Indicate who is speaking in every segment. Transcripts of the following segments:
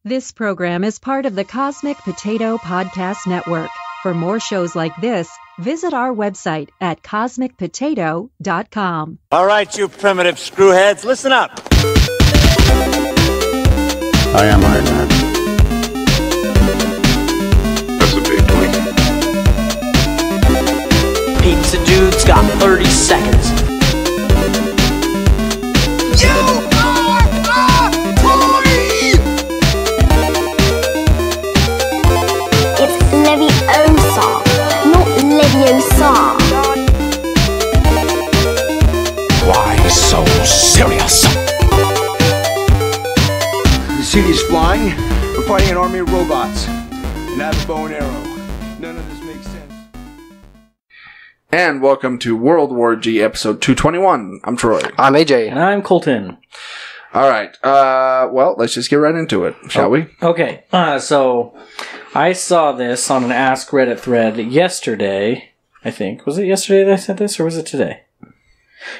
Speaker 1: This program is part of the Cosmic Potato Podcast Network. For more shows like this, visit our website at cosmicpotato.com.
Speaker 2: All right, you primitive screwheads, listen up.
Speaker 3: I am Iron Man. That's a big twink.
Speaker 4: Pizza Dude's got 30 seconds.
Speaker 5: You are a toy!
Speaker 6: It's Leviosa, not Leviosa.
Speaker 5: Why so serious? The city's flying. We're fighting an army of robots. And I have a bow and arrow. None of this makes sense.
Speaker 7: And welcome to World War G episode 221. I'm Troy.
Speaker 8: I'm AJ.
Speaker 4: And I'm Colton.
Speaker 7: Alright, well, let's just get right into it, shall we?
Speaker 4: Okay, so I saw this on an Ask Reddit thread yesterday, I think. Was it yesterday that I said this, or was it today?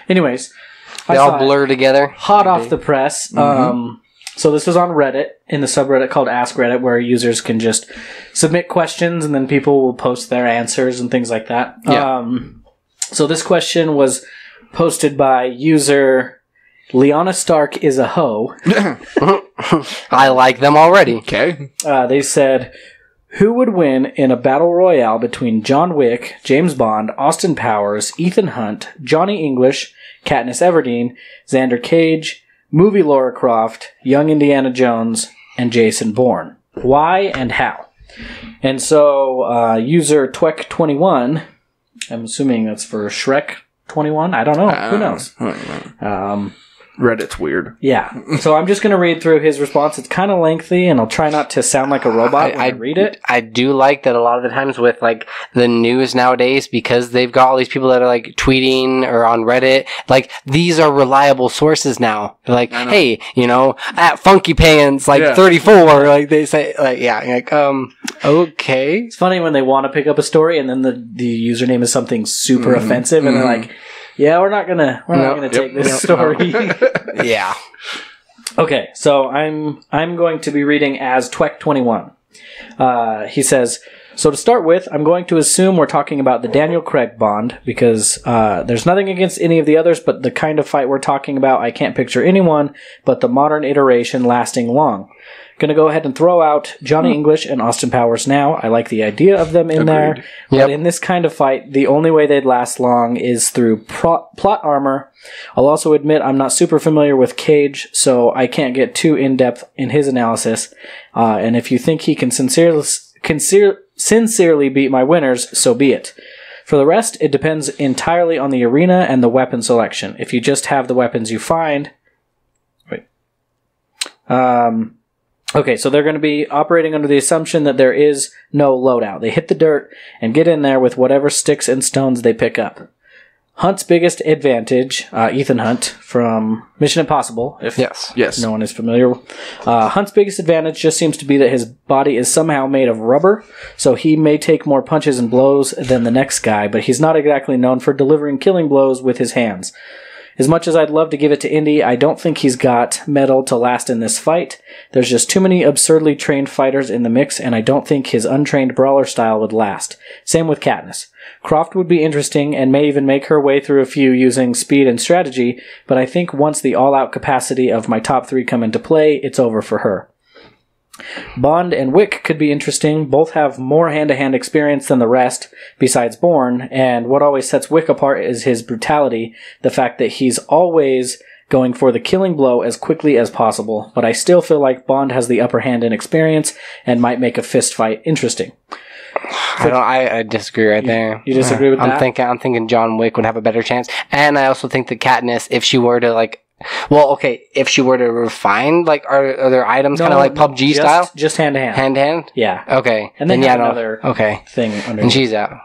Speaker 4: Anyways.
Speaker 8: They all blur together.
Speaker 4: Hot off the press. Mm-hmm. So this was on Reddit, in the subreddit called Ask Reddit, where users can just submit questions and then people will post their answers and things like that.
Speaker 8: Yeah.
Speaker 4: So this question was posted by user Lyanna Stark is a hoe.
Speaker 8: I like them already.
Speaker 7: Okay.
Speaker 4: They said, who would win in a battle royale between John Wick, James Bond, Austin Powers, Ethan Hunt, Johnny English, Katniss Everdeen, Xander Cage, movie Lara Croft, young Indiana Jones, and Jason Bourne? Why and how? And so, user Twek21, I'm assuming that's for Shrek 21? I don't know. Who knows?
Speaker 7: Reddit's weird.
Speaker 4: Yeah. So I'm just going to read through his response. It's kind of lengthy, and I'll try not to sound like a robot when I read it.
Speaker 8: I do like that a lot of the times with, like, the news nowadays, because they've got all these people that are, like, tweeting or on Reddit, like, these are reliable sources now. They're like, hey, you know, at Funky Pants, like, 34, like, they say, like, yeah, like, okay.
Speaker 4: It's funny when they want to pick up a story, and then the username is something super offensive, and they're like, yeah, we're not gonna take this story.
Speaker 8: Yeah.
Speaker 4: Okay, so I'm going to be reading as Twek21. He says, so to start with, I'm going to assume we're talking about the Daniel Craig Bond, because there's nothing against any of the others, but the kind of fight we're talking about, I can't picture anyone but the modern iteration lasting long. Gonna go ahead and throw out Johnny English and Austin Powers now. I like the idea of them in there. But in this kind of fight, the only way they'd last long is through plot armor. I'll also admit I'm not super familiar with Cage, so I can't get too in-depth in his analysis. And if you think he can sincerely beat my winners, so be it. For the rest, it depends entirely on the arena and the weapon selection. If you just have the weapons you find... Okay, so they're going to be operating under the assumption that there is no loadout. They hit the dirt and get in there with whatever sticks and stones they pick up. Hunt's biggest advantage, Ethan Hunt from Mission Impossible, if no one is familiar. Hunt's biggest advantage just seems to be that his body is somehow made of rubber, so he may take more punches and blows than the next guy, but he's not exactly known for delivering killing blows with his hands. As much as I'd love to give it to Indy, I don't think he's got metal to last in this fight. There's just too many absurdly trained fighters in the mix, and I don't think his untrained brawler style would last. Same with Katniss. Croft would be interesting and may even make her way through a few using speed and strategy, but I think once the all-out capacity of my top three come into play, it's over for her. Bond and Wick could be interesting. Both have more hand-to-hand experience than the rest, besides Bourne, and what always sets Wick apart is his brutality, the fact that he's always going for the killing blow as quickly as possible, but I still feel like Bond has the upper hand in experience and might make a fist fight interesting.
Speaker 8: I disagree right there.
Speaker 4: You disagree with that?
Speaker 8: I'm thinking John Wick would have a better chance, and I also think that Katniss, if she were to, like, well, okay, if she were to refine, like, are there items kind of like PUBG style?
Speaker 4: Just hand-to-hand.
Speaker 8: Hand-to-hand?
Speaker 4: Yeah.
Speaker 8: Okay.
Speaker 4: And then another thing underneath.
Speaker 8: And she's out.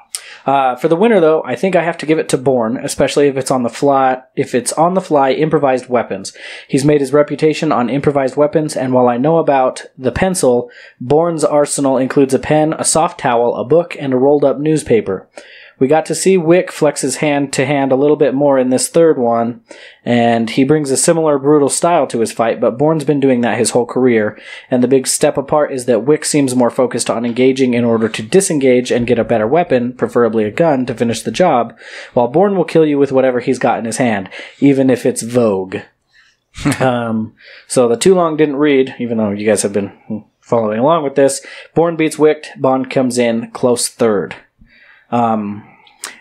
Speaker 4: For the winner, though, I think I have to give it to Bourne, especially if it's on the fly. If it's on the fly, improvised weapons. He's made his reputation on improvised weapons, and while I know about the pencil, Bourne's arsenal includes a pen, a soft towel, a book, and a rolled-up newspaper. We got to see Wick flex his hand to hand a little bit more in this third one, and he brings a similar brutal style to his fight, but Bourne's been doing that his whole career, and the big step apart is that Wick seems more focused on engaging in order to disengage and get a better weapon, preferably a gun, to finish the job, while Bourne will kill you with whatever he's got in his hand, even if it's Vogue. So the too long didn't read, even though you guys have been following along with this. Bourne beats Wick, Bond comes in close third.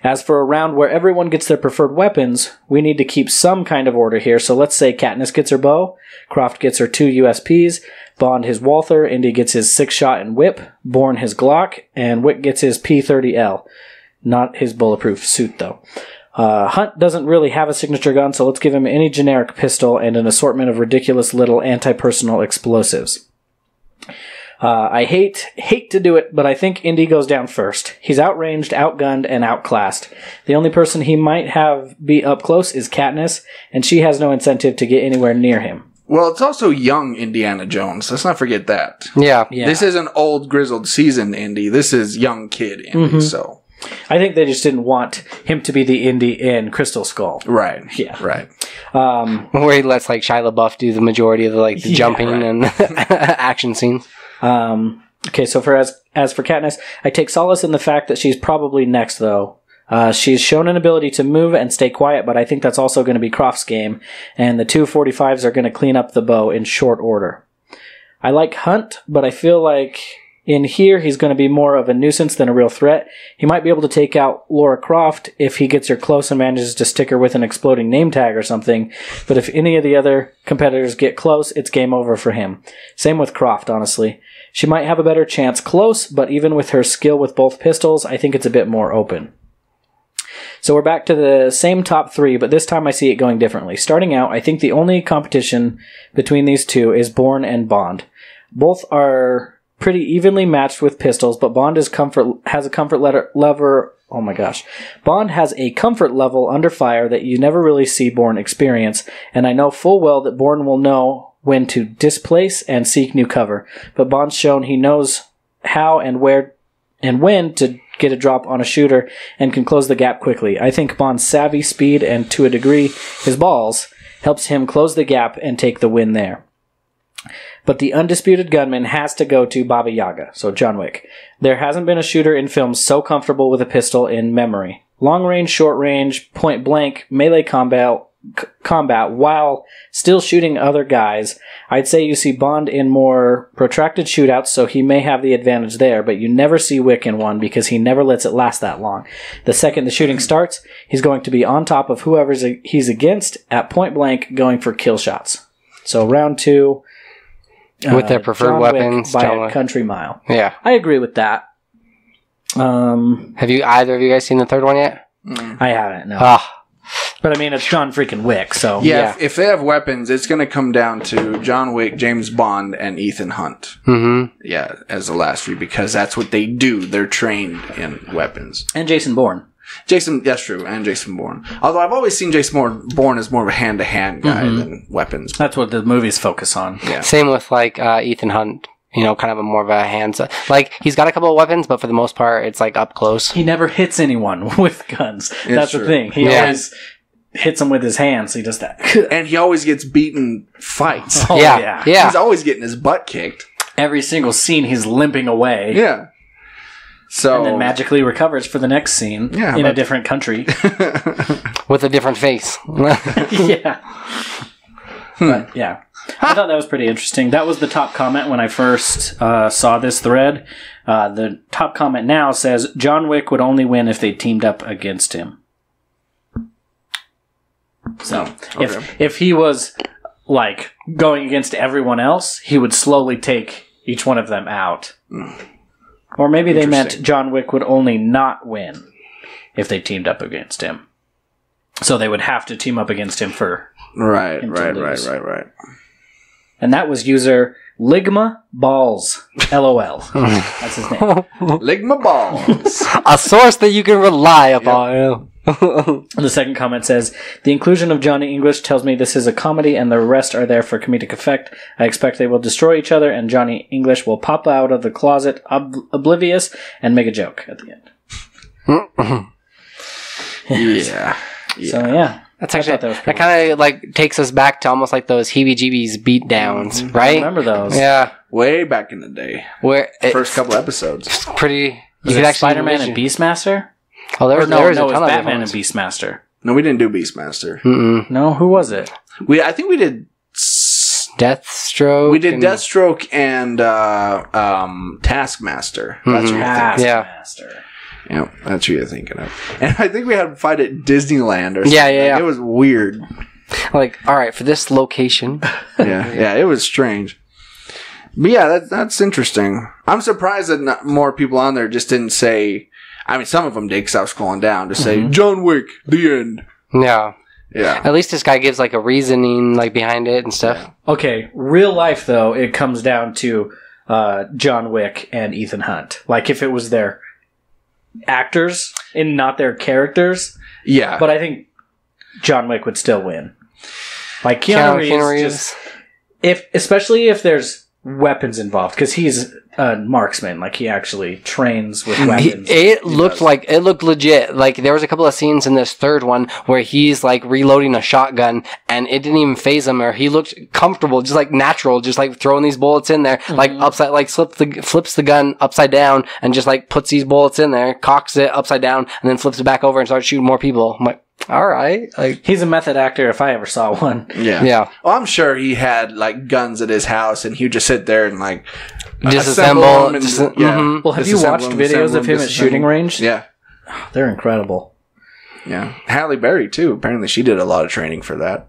Speaker 4: As for a round where everyone gets their preferred weapons, we need to keep some kind of order here. So let's say Katniss gets her bow, Croft gets her 2 USPs, Bond his Walther, Indy gets his 6-shot and whip, Bourne his Glock, and Wick gets his P-30L. Not his bulletproof suit, though. Hunt doesn't really have a signature gun, so let's give him any generic pistol and an assortment of ridiculous little anti-personal explosives. I hate to do it, but I think Indy goes down first. He's outranged, outgunned, and outclassed. The only person he might have be up close is Katniss, and she has no incentive to get anywhere near him.
Speaker 7: Well, it's also young Indiana Jones. Let's not forget that.
Speaker 8: Yeah.
Speaker 7: This isn't old, grizzled, seasoned Indy. This is young kid Indy, so...
Speaker 4: I think they just didn't want him to be the Indy in Crystal Skull.
Speaker 7: Right.
Speaker 4: Yeah.
Speaker 7: Right.
Speaker 8: Where he lets like Shia LaBeouf do the majority of the jumping and action scenes.
Speaker 4: Okay, so as for Katniss, I take solace in the fact that she's probably next, though. She's shown an ability to move and stay quiet, but I think that's also going to be Croft's game, and the 245s are going to clean up the bow in short order. I like Hunt, but I feel like in here he's going to be more of a nuisance than a real threat. He might be able to take out Laura Croft if he gets her close and manages to stick her with an exploding name tag or something, but if any of the other competitors get close, it's game over for him. Same with Croft, honestly. She might have a better chance close, but even with her skill with both pistols, I think it's a bit more open. So we're back to the same top 3, but this time I see it going differently. Starting out, I think the only competition between these two is Bourne and Bond. Both are pretty evenly matched with pistols, but Bond has a comfort level. Oh my gosh. Bond has a comfort level under fire that you never really see Bourne experience, and I know full well that Bourne will know when to displace and seek new cover, but Bond's shown he knows how and where and when to get a drop on a shooter and can close the gap quickly. I think Bond's savvy, speed, and to a degree his balls helps him close the gap and take the win there. But the undisputed gunman has to go to Baba Yaga, so John Wick. There hasn't been a shooter in films so comfortable with a pistol in memory. Long range, short range, point blank, melee combat while still shooting other guys. I'd say you see Bond in more protracted shootouts, so he may have the advantage there, but you never see Wick in one because he never lets it last that long. The second the shooting starts, he's going to be on top of whoever he's against at point blank going for kill shots. So round 2...
Speaker 8: with their preferred
Speaker 4: John
Speaker 8: weapons
Speaker 4: Wick by a country mile.
Speaker 8: Yeah.
Speaker 4: I agree with that.
Speaker 8: Have either of you guys seen the third one yet?
Speaker 4: I haven't, no. But I mean, it's John freaking Wick, so...
Speaker 7: Yeah, if they have weapons, it's going to come down to John Wick, James Bond, and Ethan Hunt.
Speaker 8: Mm-hmm.
Speaker 7: Yeah, as the last few, because that's what they do. They're trained in weapons.
Speaker 4: And Jason Bourne.
Speaker 7: That's true, and Jason Bourne. Although I've always seen Jason Bourne as more of a hand-to-hand guy than weapons.
Speaker 4: That's what the movies focus on.
Speaker 7: Yeah.
Speaker 8: Same with, Ethan Hunt. Kind of a more of a hands... he's got a couple of weapons, but for the most part, it's, up close.
Speaker 4: He never hits anyone with guns. That's the thing. He always hits them with his hands. He does that.
Speaker 7: And he always gets beaten fights.
Speaker 4: Oh, yeah.
Speaker 7: He's always getting his butt kicked.
Speaker 4: Every single scene, he's limping away.
Speaker 7: Yeah. So,
Speaker 4: and then magically recovers for the next scene in a different country.
Speaker 8: With a different face.
Speaker 4: Yeah. But, yeah. I thought that was pretty interesting. That was the top comment when I first saw this thread. The top comment now says, John Wick would only win if they teamed up against him. So, if he was, going against everyone else, he would slowly take each one of them out. Or maybe they meant John Wick would only not win if they teamed up against him. So they would have to team up against him for
Speaker 7: Right.
Speaker 4: And that was user Ligma Balls. LOL. That's his name.
Speaker 7: Ligma Balls.
Speaker 8: A source that you can rely upon.
Speaker 4: The second comment says, the inclusion of Johnny English tells me this is a comedy and the rest are there for comedic effect. I expect they will destroy each other and Johnny English will pop out of the closet oblivious and make a joke at the end.
Speaker 7: Yeah.
Speaker 4: So yeah,
Speaker 8: That's
Speaker 4: I
Speaker 8: actually
Speaker 4: thought that was
Speaker 8: that
Speaker 4: pretty
Speaker 8: kind of like takes us back to almost like those heebie-jeebies beat downs,
Speaker 4: I
Speaker 8: right?
Speaker 4: remember those.
Speaker 8: Yeah,
Speaker 7: Way back in the day.
Speaker 8: where
Speaker 7: First couple episodes.
Speaker 8: pretty.
Speaker 4: Was it Spider-Man and Beastmaster?
Speaker 8: Oh, there
Speaker 4: Or
Speaker 8: was
Speaker 4: no,
Speaker 8: there was
Speaker 4: no,
Speaker 8: a
Speaker 4: it was
Speaker 8: ton of
Speaker 4: Batman and
Speaker 8: different
Speaker 4: Beastmaster.
Speaker 7: No, we didn't do Beastmaster.
Speaker 8: ones.
Speaker 4: No, who was it?
Speaker 7: I think we did.
Speaker 8: Deathstroke.
Speaker 7: We did
Speaker 8: and-
Speaker 7: Deathstroke and Taskmaster. That's what you're thinking.
Speaker 8: Yeah.
Speaker 4: Taskmaster.
Speaker 7: Yeah, that's what you're thinking of. And I think we had a fight at Disneyland or something.
Speaker 8: Yeah.
Speaker 7: It was weird.
Speaker 8: Like, all right, for this location.
Speaker 7: Yeah, it was strange. But yeah, that's interesting. I'm surprised that not more people on there just didn't say. I mean, some of them did because I was scrolling down to say John Wick, the end.
Speaker 8: Yeah.
Speaker 7: Yeah.
Speaker 8: At least this guy gives like a reasoning like behind it and stuff.
Speaker 4: Okay, real life though, it comes down to John Wick and Ethan Hunt. Like if it was their actors and not their characters,
Speaker 7: Yeah.
Speaker 4: but I think John Wick would still win. Like Keanu Reeves, just, especially if there's weapons involved, because he's a marksman. Like he actually trains with weapons.
Speaker 8: It looked legit. Like there was a couple of scenes in this third one where he's like reloading a shotgun and it didn't even phase him, or he looked comfortable, just like natural, just like throwing these bullets in there, like upside, like flips the gun upside down and just like puts these bullets in there, cocks it upside down, and then flips it back over and starts shooting more people. I'm like, all right, like
Speaker 4: He's a method actor if I ever saw one.
Speaker 7: Yeah.
Speaker 8: yeah.
Speaker 7: Well, I'm sure he had like guns at his house, and he would just sit there and like
Speaker 8: Disassemble.
Speaker 7: assemble them and,
Speaker 8: Mhm.
Speaker 4: Well, have you
Speaker 7: disassemble
Speaker 4: watched
Speaker 7: them,
Speaker 4: videos
Speaker 7: assemble
Speaker 4: of him
Speaker 7: them,
Speaker 4: at shooting
Speaker 7: disassemble.
Speaker 4: range?
Speaker 7: Yeah,
Speaker 4: They're incredible.
Speaker 7: yeah. Halle Berry too. Apparently, she did a lot of training for that.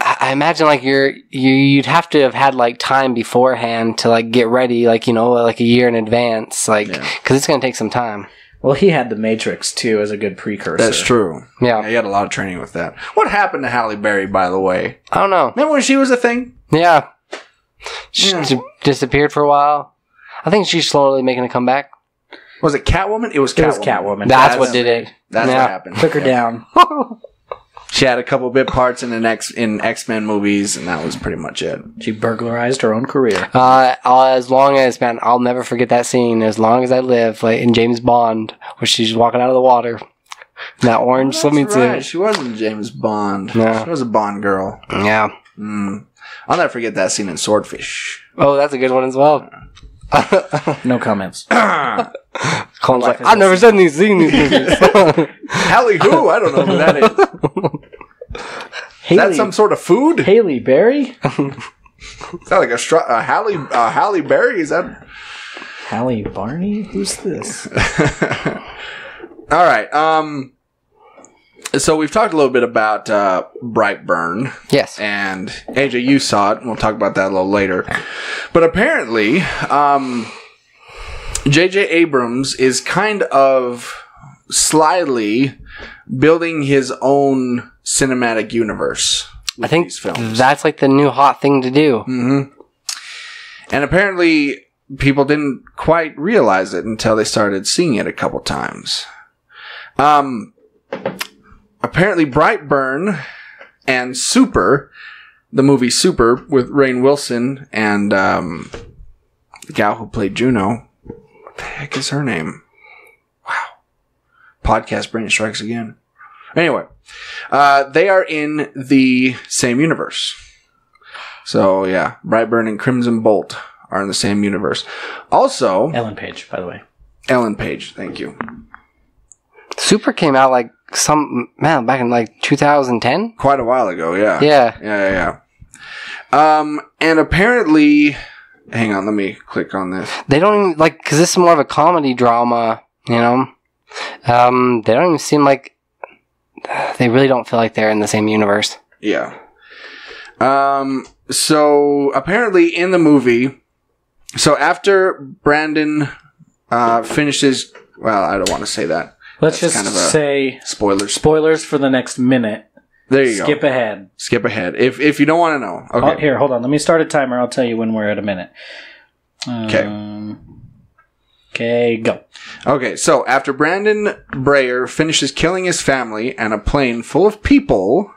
Speaker 8: I imagine like you'd have to have had like time beforehand to like get ready, like, you know, like a year in advance, like, because it's going to take some time.
Speaker 4: Well, he had The Matrix too as a good precursor.
Speaker 7: That's true.
Speaker 8: Yeah.
Speaker 7: He had a lot of training with that. What happened to Halle Berry, by the way?
Speaker 8: I don't know.
Speaker 7: Remember when she was a thing?
Speaker 8: Yeah. She disappeared for a while. I think she's slowly making a comeback.
Speaker 7: Was it Catwoman? It was
Speaker 4: It was
Speaker 7: Catwoman.
Speaker 4: Catwoman.
Speaker 8: That's what did it.
Speaker 7: That's
Speaker 8: Yeah.
Speaker 7: what happened.
Speaker 4: Took her down.
Speaker 7: She had a couple bit parts in X-Men movies, and that was pretty much it.
Speaker 4: She burglarized her own career.
Speaker 8: As long as, man, I'll never forget that scene as long as I live, like in James Bond, where she's walking out of the water. in that orange swimming
Speaker 7: Right.
Speaker 8: suit.
Speaker 7: She wasn't James Bond.
Speaker 8: No.
Speaker 7: She was a Bond girl.
Speaker 8: Yeah.
Speaker 7: I'll never forget that scene in Swordfish.
Speaker 8: Oh, that's a good one as well.
Speaker 4: No comments.
Speaker 8: Colin's like, I've never seen these movies.
Speaker 7: Halle who? I don't know who that is. Is that some sort of food?
Speaker 4: Halle Berry?
Speaker 7: Is that like a Halle Berry? Is that...
Speaker 4: Halle Barney? Who's this?
Speaker 7: All right. So we've talked a little bit about Brightburn.
Speaker 8: Yes.
Speaker 7: And AJ, you saw it. And we'll talk about that a little later. But apparently, J.J. Abrams is kind of slyly building his own cinematic universe.
Speaker 8: I think
Speaker 7: these films.
Speaker 8: that's like the new hot thing to do.
Speaker 7: And apparently, people didn't quite realize it until they started seeing it a couple times. Apparently, Brightburn and Super, the movie Super with Rainn Wilson and the gal who played Juno. What the heck is her name? Wow. Podcast brain strikes again. Anyway, they are in the same universe. So, yeah, Brightburn and Crimson Bolt are in the same universe. Also,
Speaker 4: Ellen Page, by the way.
Speaker 7: Ellen Page, thank you.
Speaker 8: Super came out like back in like 2010.
Speaker 7: Quite a while ago, yeah.
Speaker 8: Yeah.
Speaker 7: And apparently, hang on, let me click on this.
Speaker 8: They don't even like, because this is more of a comedy drama, you know. They don't even seem like they really don't feel like they're in the same universe.
Speaker 7: Yeah. So apparently in the movie, so after Brandon finishes, well, I don't want to say that.
Speaker 4: Let's
Speaker 7: That's
Speaker 4: just
Speaker 7: kind of a
Speaker 4: say spoilers for the next minute.
Speaker 7: There you go.
Speaker 4: Skip ahead.
Speaker 7: If you don't want to know. Okay.
Speaker 4: Oh, here, hold on. Let me start a timer. I'll tell you when we're at a minute.
Speaker 7: Okay.
Speaker 4: Okay, go.
Speaker 7: Okay, so after Brandon Breyer finishes killing his family and a plane full of people,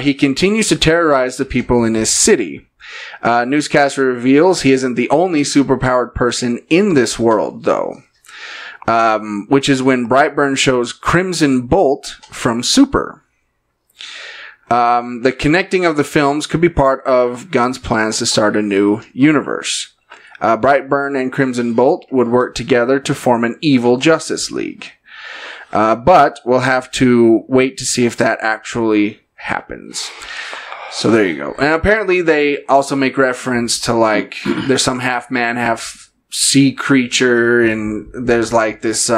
Speaker 7: he continues to terrorize the people in his city. Newscaster reveals he isn't the only superpowered person in this world, though. which is when Brightburn shows Crimson Bolt from Super. The connecting of the films could be part of Gunn's plans to start a new universe. Brightburn and Crimson Bolt would work together to form an evil Justice League. But we'll have to wait to see if that actually happens. So there you go. And apparently they also make reference to, like, there's some half man, half sea creature, and there's like this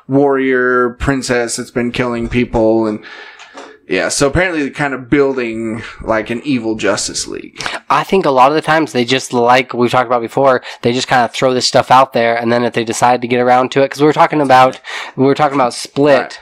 Speaker 7: warrior princess that's been killing people, and yeah, so apparently they're kind of building like an evil Justice League.
Speaker 8: I think a lot of the times they just, like we've talked about before, they just kind of throw this stuff out there, and then if they decide to get around to it, because we were talking about Split,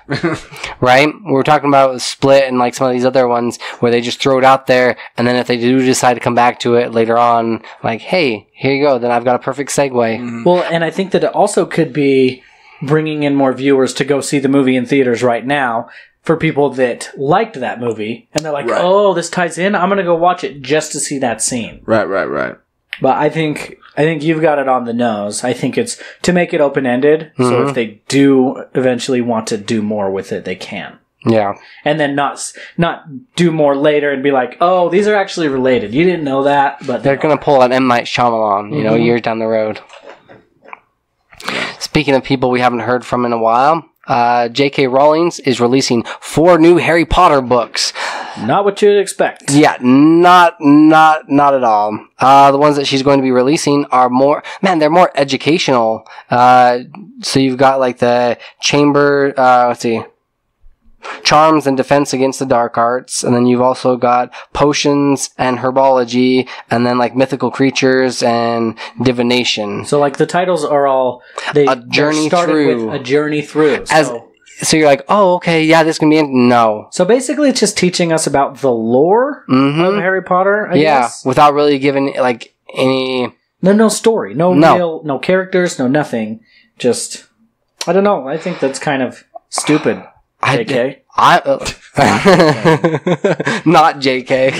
Speaker 8: right? We were talking about Split and like some of these other ones where they just throw it out there, and then if they do decide to come back to it later on, like, hey, here you go, then I've got a perfect segue.
Speaker 7: Mm-hmm.
Speaker 4: Well, and I think that it also could be bringing in more viewers to go see the movie in theaters right now. For people that liked that movie, and they're like, oh, this ties in, I'm going to go watch it just to see that scene.
Speaker 7: Right.
Speaker 4: But I think you've got it on the nose. I think it's to make it open-ended, so if they do eventually want to do more with it, they can.
Speaker 8: Yeah.
Speaker 4: And then not do more later and be like, oh, these are actually related. You didn't know that, but
Speaker 8: they're going to pull an M. Night Shyamalan, you know, years down the road. Speaking of people we haven't heard from in a while, J.K. Rowling is releasing 4 new Harry Potter books.
Speaker 4: Not what you'd expect.
Speaker 8: Yeah, not at all. The ones that she's going to be releasing are they're more educational. So you've got like the Charms and Defense Against the Dark Arts, and then you've also got Potions and Herbology, and then like Mythical Creatures and Divination.
Speaker 4: So like the titles are all
Speaker 8: A Journey Through.
Speaker 4: With a journey through.
Speaker 8: So you're like, oh, okay, yeah, this can be no.
Speaker 4: So basically, it's just teaching us about the lore of Harry Potter. I guess.
Speaker 8: Without really giving like any
Speaker 4: no story, no characters, no nothing. Just I don't know. I think that's kind of stupid. JK.
Speaker 8: Not JK.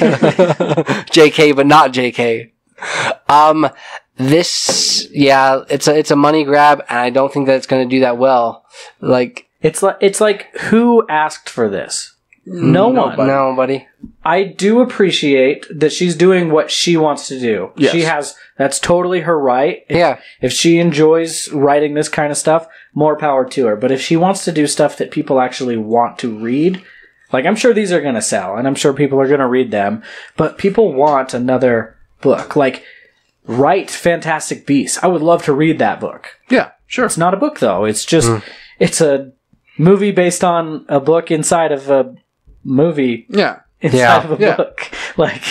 Speaker 8: JK, but not JK. It's a money grab, and I don't think that it's going to do that well. Like,
Speaker 4: it's like who asked for this? No one.
Speaker 8: Nobody.
Speaker 4: I do appreciate that she's doing what she wants to do. Yes. That's totally her right. If she enjoys writing this kind of stuff, more power to her. But if she wants to do stuff that people actually want to read, like I'm sure these are going to sell, and I'm sure people are going to read them, but people want another book. Like, write Fantastic Beasts. I would love to read that book.
Speaker 7: Yeah, sure.
Speaker 4: It's not a book, though. It's just, it's a movie based on a book inside of a movie.
Speaker 7: Yeah.
Speaker 4: Inside of a book. Like,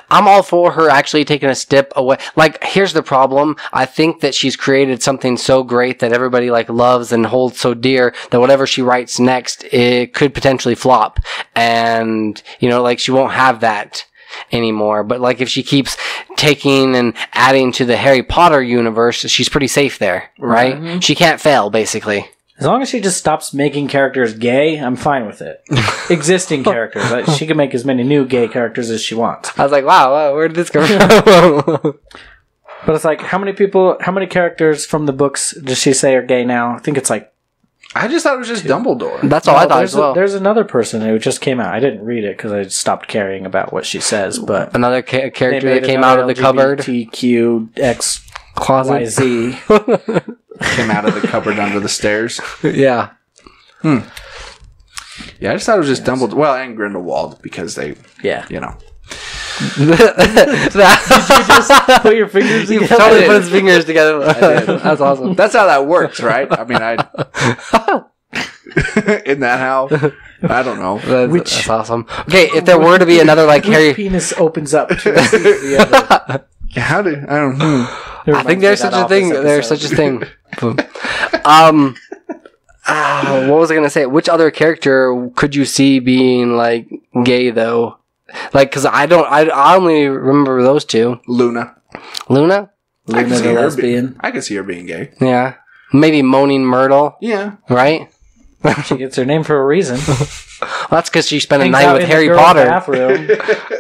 Speaker 8: I'm all for her actually taking a step away. Like, here's the problem. I think that she's created something so great that everybody like loves and holds so dear that whatever she writes next, it could potentially flop. And, you know, like she won't have that anymore. But like if she keeps taking and adding to the Harry Potter universe, she's pretty safe there, right? Mm-hmm. She can't fail, basically.
Speaker 4: As long as she just stops making characters gay, I'm fine with it. Existing characters. She can make as many new gay characters as she wants.
Speaker 8: I was like, wow, where did this come from?
Speaker 4: But it's like, how many characters from the books does she say are gay now? I think it's like...
Speaker 7: I just thought it was just Dumbledore.
Speaker 8: That's all I thought as well.
Speaker 4: There's another person who just came out. I didn't read it because I stopped caring about what she says, but...
Speaker 8: Another character that came out of the cupboard.
Speaker 4: LGBTQX
Speaker 8: closet.
Speaker 4: YZ.
Speaker 7: Came out of the cupboard under the stairs.
Speaker 8: Yeah.
Speaker 7: Yeah, I just thought it was just Dumbledore. Well, and Grindelwald, because they, you know.
Speaker 4: Did you just put your fingers together?
Speaker 8: He totally put his fingers together.
Speaker 7: I did.
Speaker 8: That's awesome.
Speaker 7: That's how that works, right? I mean, isn't that how? I don't know.
Speaker 8: That's awesome. Okay, if there were to be another like Harry
Speaker 4: penis opens up to the other.
Speaker 7: How did I don't know.
Speaker 8: I think there's such a thing. There's such a thing. What was I gonna say? Which other character could you see being like gay though? Like, because I only remember those two.
Speaker 7: Luna
Speaker 4: the lesbian.
Speaker 7: I could see her being gay.
Speaker 8: Yeah, maybe Moaning Myrtle.
Speaker 7: Yeah,
Speaker 8: right.
Speaker 4: She gets her name for a reason.
Speaker 8: Well, that's because she spent a
Speaker 4: Hangs
Speaker 8: night
Speaker 4: out
Speaker 8: with
Speaker 4: in the
Speaker 8: Harry
Speaker 4: girls'
Speaker 8: Potter.
Speaker 4: bathroom.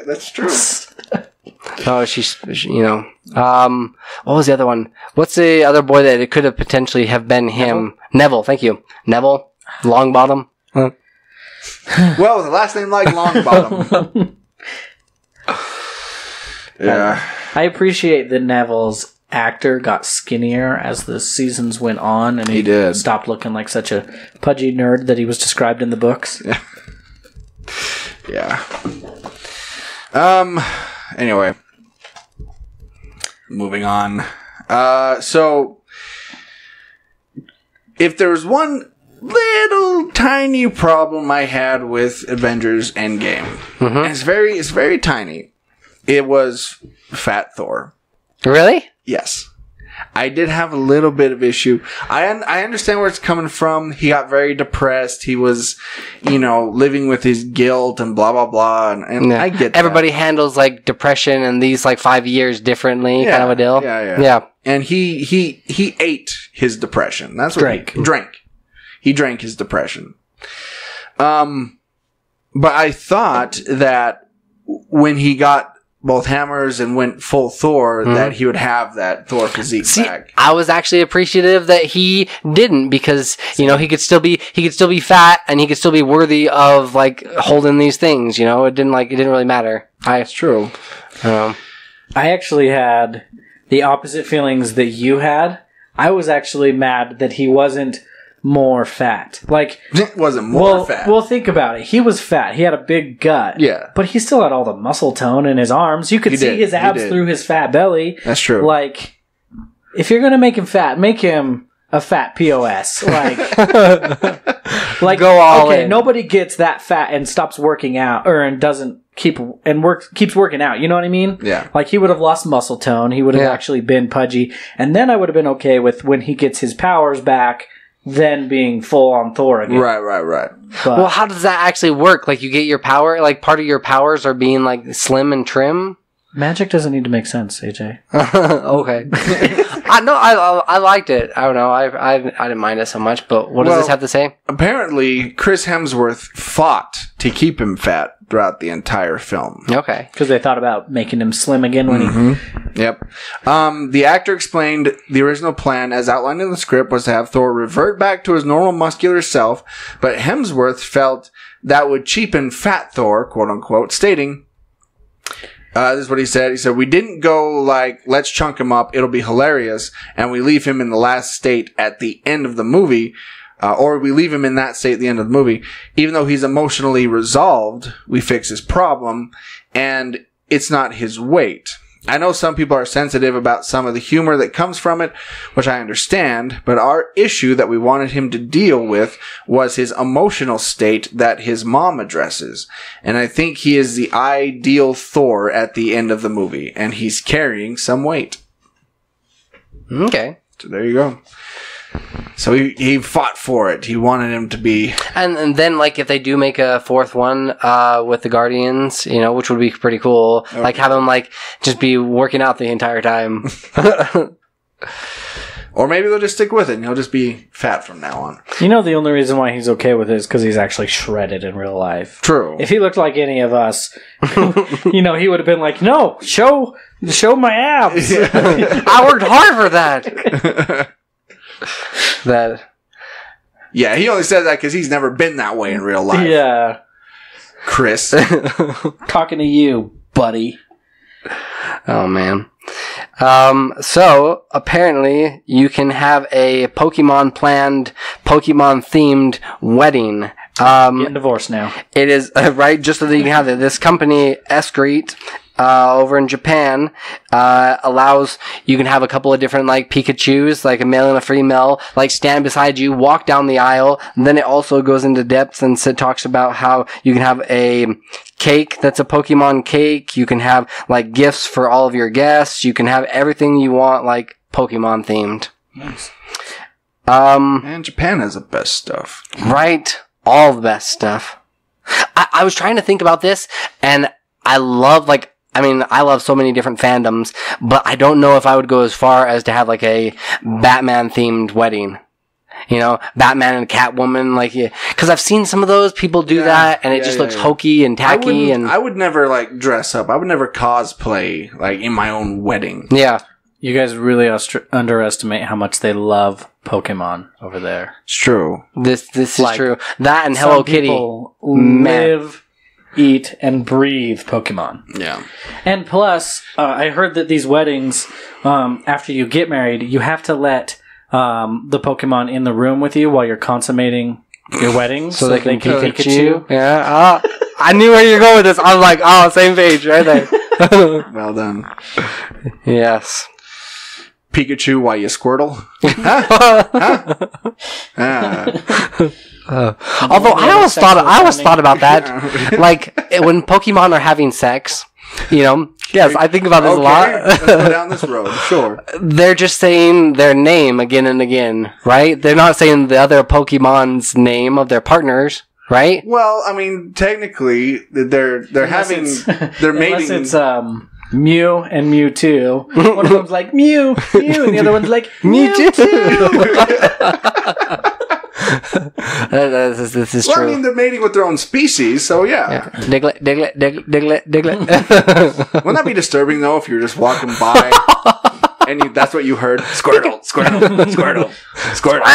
Speaker 7: That's true.
Speaker 8: Oh, she's, you know. What was the other one? What's the other boy that it could have potentially have been him? Neville, thank you. Neville? Longbottom?
Speaker 7: Well, with a last name like Longbottom. Yeah.
Speaker 4: I appreciate that Neville's actor got skinnier as the seasons went on, and
Speaker 7: He did.
Speaker 4: stopped looking like such a pudgy nerd that he was described in the books.
Speaker 7: Yeah. Anyway. Moving on. So, if there's one little tiny problem I had with Avengers Endgame, and it's very tiny. It was Fat Thor.
Speaker 8: Really?
Speaker 7: Yes. I did have a little bit of issue. I understand where it's coming from. He got very depressed. He was, living with his guilt and blah, blah, blah. And
Speaker 8: Yeah.
Speaker 7: I get that.
Speaker 8: Everybody handles like depression and these like 5 years differently, kind of a deal.
Speaker 7: Yeah. And he ate his depression. That's what he drank. He drank his depression. But I thought that when he got both hammers and went full Thor, that he would have that Thor physique back.
Speaker 8: I was actually appreciative that he didn't, because he could still be fat and he could still be worthy of like holding these things. It didn't really matter.
Speaker 7: That's true.
Speaker 4: I actually had the opposite feelings that you had. I was actually mad that he wasn't more fat. Like,
Speaker 7: wasn't more fat.
Speaker 4: Well, think about it. He was fat. He had a big gut.
Speaker 7: Yeah.
Speaker 4: But he still had all the muscle tone in his arms. You could see his abs through his fat belly.
Speaker 7: That's true.
Speaker 4: Like, if you're going to make him fat, make him a fat POS. Like,
Speaker 8: go all in.
Speaker 4: Nobody gets that fat and stops working out, and doesn't keeps working out. You know what I mean?
Speaker 7: Yeah.
Speaker 4: Like, he would have lost muscle tone. He would have actually been pudgy. And then I would have been okay with when he gets his powers back, then being full on Thor again.
Speaker 7: Right.
Speaker 4: But,
Speaker 8: Well, how does that actually work? Like, you get your power, like part of your powers are being like slim and trim?
Speaker 4: magic doesn't need to make sense, AJ.
Speaker 8: Okay. I liked it. I don't know. I didn't mind it so much, but what does this have to say?
Speaker 7: Apparently, Chris Hemsworth fought to keep him fat throughout the entire film.
Speaker 8: Okay.
Speaker 4: Because they thought about making him slim again when he...
Speaker 7: Yep. The actor explained the original plan, as outlined in the script, was to have Thor revert back to his normal muscular self, but Hemsworth felt that would cheapen Fat Thor, quote unquote, stating, this is what he said. He said, "We didn't go like, let's chunk him up, it'll be hilarious, and we leave him in the last state at the end of the movie, or we leave him in that state at the end of the movie. Even though he's emotionally resolved, we fix his problem, and it's not his weight. I know some people are sensitive about some of the humor that comes from it, which I understand, but our issue that we wanted him to deal with was his emotional state that his mom addresses. And I think he is the ideal Thor at the end of the movie, and he's carrying some weight."
Speaker 8: Okay.
Speaker 7: So there you go. So he fought for it. He wanted him to be...
Speaker 8: And then, like, if they do make a fourth one with the Guardians, which would be pretty cool,
Speaker 7: Okay.
Speaker 8: like, have him, like, just be working out the entire time.
Speaker 7: Or maybe they'll just stick with it and he'll just be fat from now on.
Speaker 4: The only reason why he's okay with it is because he's actually shredded in real life.
Speaker 7: True.
Speaker 4: If he looked like any of us, he would have been like, no, show my abs.
Speaker 8: I worked hard for that.
Speaker 7: Yeah, he only says that because he's never been that way in real life.
Speaker 4: Yeah.
Speaker 7: Chris.
Speaker 4: Talking to you, buddy.
Speaker 8: Oh, man. So, apparently, you can have a Pokemon-planned, Pokemon-themed wedding.
Speaker 4: Getting divorced now.
Speaker 8: It is, right, just so that you can have it. This company, Escrete, over in Japan, allows, you can have a couple of different, like, Pikachus, like a male and a female, like, stand beside you, walk down the aisle, and then it also goes into depth and talks about how you can have a cake that's a Pokemon cake, you can have, like, gifts for all of your guests, you can have everything you want, like, Pokemon themed.
Speaker 7: Nice. Man, Japan has the best stuff.
Speaker 8: Right? All the best stuff. I was trying to think about this, and I love, like, I love so many different fandoms, but I don't know if I would go as far as to have, like, a Batman-themed wedding. You know, Batman and Catwoman, like, because I've seen some of those people do that, and it just looks hokey and tacky.
Speaker 7: I would never like dress up. I would never cosplay like in my own wedding.
Speaker 8: Yeah,
Speaker 4: You guys really underestimate how much they love Pokemon over there.
Speaker 7: It's true.
Speaker 8: This is
Speaker 4: Like,
Speaker 8: true. That and Hello
Speaker 4: Some
Speaker 8: Kitty.
Speaker 4: people
Speaker 8: Man.
Speaker 4: live, eat, and breathe Pokemon.
Speaker 7: Yeah.
Speaker 4: And plus, I heard that these weddings, after you get married, you have to let the Pokemon in the room with you while you're consummating your wedding, so they can Pikachu.
Speaker 8: Yeah. I knew where you're going with this. I was like, oh, same page right there.
Speaker 7: Well done.
Speaker 8: Yes.
Speaker 7: Pikachu, why you Squirtle?
Speaker 8: Although I always thought about that, like when Pokemon are having sex, you know. Yes, I think about this a lot.
Speaker 7: Let's go down this road. Sure.
Speaker 8: They're just saying their name again and again, right? They're not saying the other Pokemon's name of their partners, right?
Speaker 7: Well, I mean, technically, they're mating.
Speaker 4: Unless it's Mew and Mewtwo. One of them's like Mew, Mew, and the other one's like Mewtwo.
Speaker 8: This is
Speaker 7: Well,
Speaker 8: true.
Speaker 7: I mean, they're mating with their own species, so yeah.
Speaker 8: Diglett.
Speaker 7: Wouldn't that be disturbing though if you're just walking by and that's what you heard? Squirtle, Squirtle, Squirtle, Squirtle.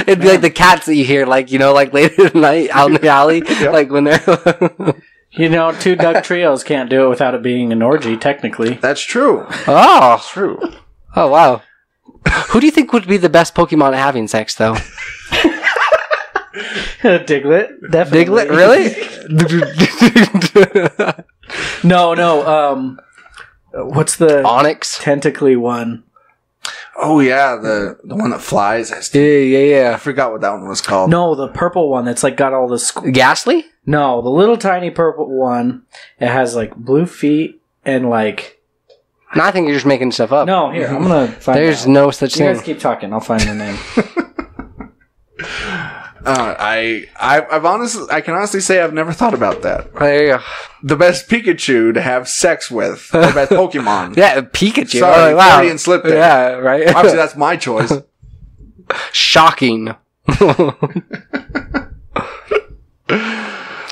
Speaker 8: It'd be like the cats that you hear, like, you know, like late at night out in the alley, like when they're.
Speaker 4: You know, two duck trios can't do it without it being an orgy, technically.
Speaker 7: That's true.
Speaker 8: Oh,
Speaker 7: That's true.
Speaker 8: Oh, wow. Who do you think would be the best Pokemon at having sex, though?
Speaker 4: Diglett, definitely.
Speaker 8: Diglett, really?
Speaker 4: No. What's the
Speaker 8: Onyx?
Speaker 4: tentacly one?
Speaker 7: Oh yeah, the one that flies. I
Speaker 8: Yeah.
Speaker 7: forgot what that one was called.
Speaker 4: No, the purple one that's like got all the
Speaker 8: Ghastly?
Speaker 4: No, the little tiny purple one. It has like blue feet and like.
Speaker 8: No, I think you're just making stuff up.
Speaker 4: No, here I'm gonna find.
Speaker 8: There's
Speaker 4: out.
Speaker 8: no such
Speaker 4: You
Speaker 8: thing.
Speaker 4: guys keep talking. I'll find the name.
Speaker 7: I can honestly say I've never thought about that.
Speaker 8: There you go.
Speaker 7: The best Pikachu to have sex with. The best Pokemon.
Speaker 8: Yeah, Pikachu.
Speaker 7: Sorry,
Speaker 8: Oh, wow.
Speaker 7: Freudian slip there.
Speaker 8: Yeah, right.
Speaker 7: Obviously, that's my choice.
Speaker 8: Shocking.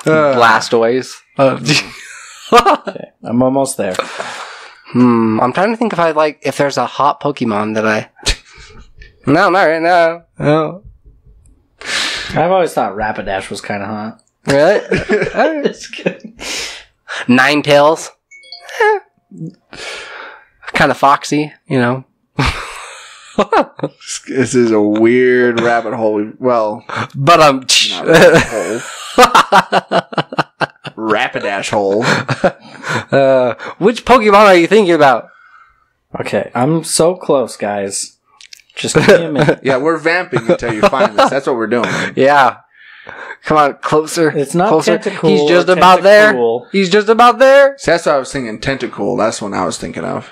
Speaker 8: Blastoise.
Speaker 4: Okay, I'm almost there.
Speaker 8: I'm trying to think if there's a hot Pokemon that I. No, not right now. No.
Speaker 4: I've always thought Rapidash was kind of hot.
Speaker 8: Really?
Speaker 4: Just kidding.
Speaker 8: Ninetales. Kind of foxy, you know.
Speaker 7: This is a weird rabbit hole. Well,
Speaker 8: But
Speaker 7: not rabbit hole. Rapidash hole.
Speaker 8: which Pokemon are you thinking about?
Speaker 4: Okay, I'm so close, guys. Just give me a minute.
Speaker 7: Yeah, we're vamping until you find this. That's what we're doing.
Speaker 8: Yeah. Come on, closer.
Speaker 4: It's not
Speaker 8: closer.
Speaker 4: Tentacool
Speaker 8: He's just
Speaker 4: or
Speaker 8: about there.
Speaker 4: Tentacool.
Speaker 8: He's just about there.
Speaker 7: See, that's what I was thinking. Tentacool. That's what I was thinking of.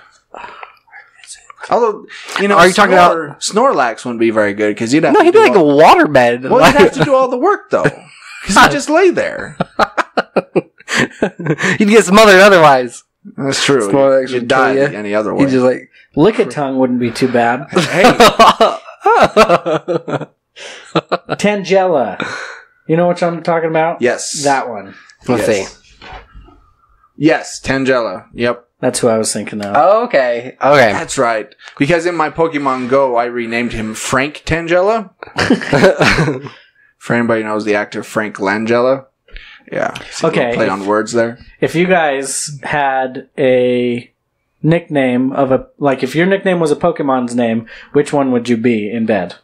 Speaker 7: Although, you know,
Speaker 8: Are you talking about-
Speaker 7: Snorlax wouldn't be very good because you'd have
Speaker 8: No,
Speaker 7: to
Speaker 8: he'd be
Speaker 7: do
Speaker 8: like a
Speaker 7: all,
Speaker 8: waterbed.
Speaker 7: well, you'd have to do all the work though, because he'd just lay there.
Speaker 8: He'd get smothered otherwise.
Speaker 7: That's true.
Speaker 8: Snorlax
Speaker 7: You'd
Speaker 8: would
Speaker 7: die
Speaker 8: kill you.
Speaker 7: any other way.
Speaker 8: He'd just like.
Speaker 4: Lickitung wouldn't be too bad.
Speaker 7: Hey,
Speaker 4: Tangela. You know what I'm talking about?
Speaker 7: yes,
Speaker 4: That one.
Speaker 8: Let's see.
Speaker 7: Yes, Tangela. Yep,
Speaker 4: That's who I was thinking of.
Speaker 8: Okay. Okay.
Speaker 7: that's right. Because in my Pokemon Go, I renamed him Frank Tangela. For anybody who knows the actor Frank Langella. Yeah. See a little
Speaker 4: Okay.
Speaker 7: play on words there.
Speaker 4: If you guys had a nickname of a... Like, if your nickname was a Pokemon's name, which one would you be in bed?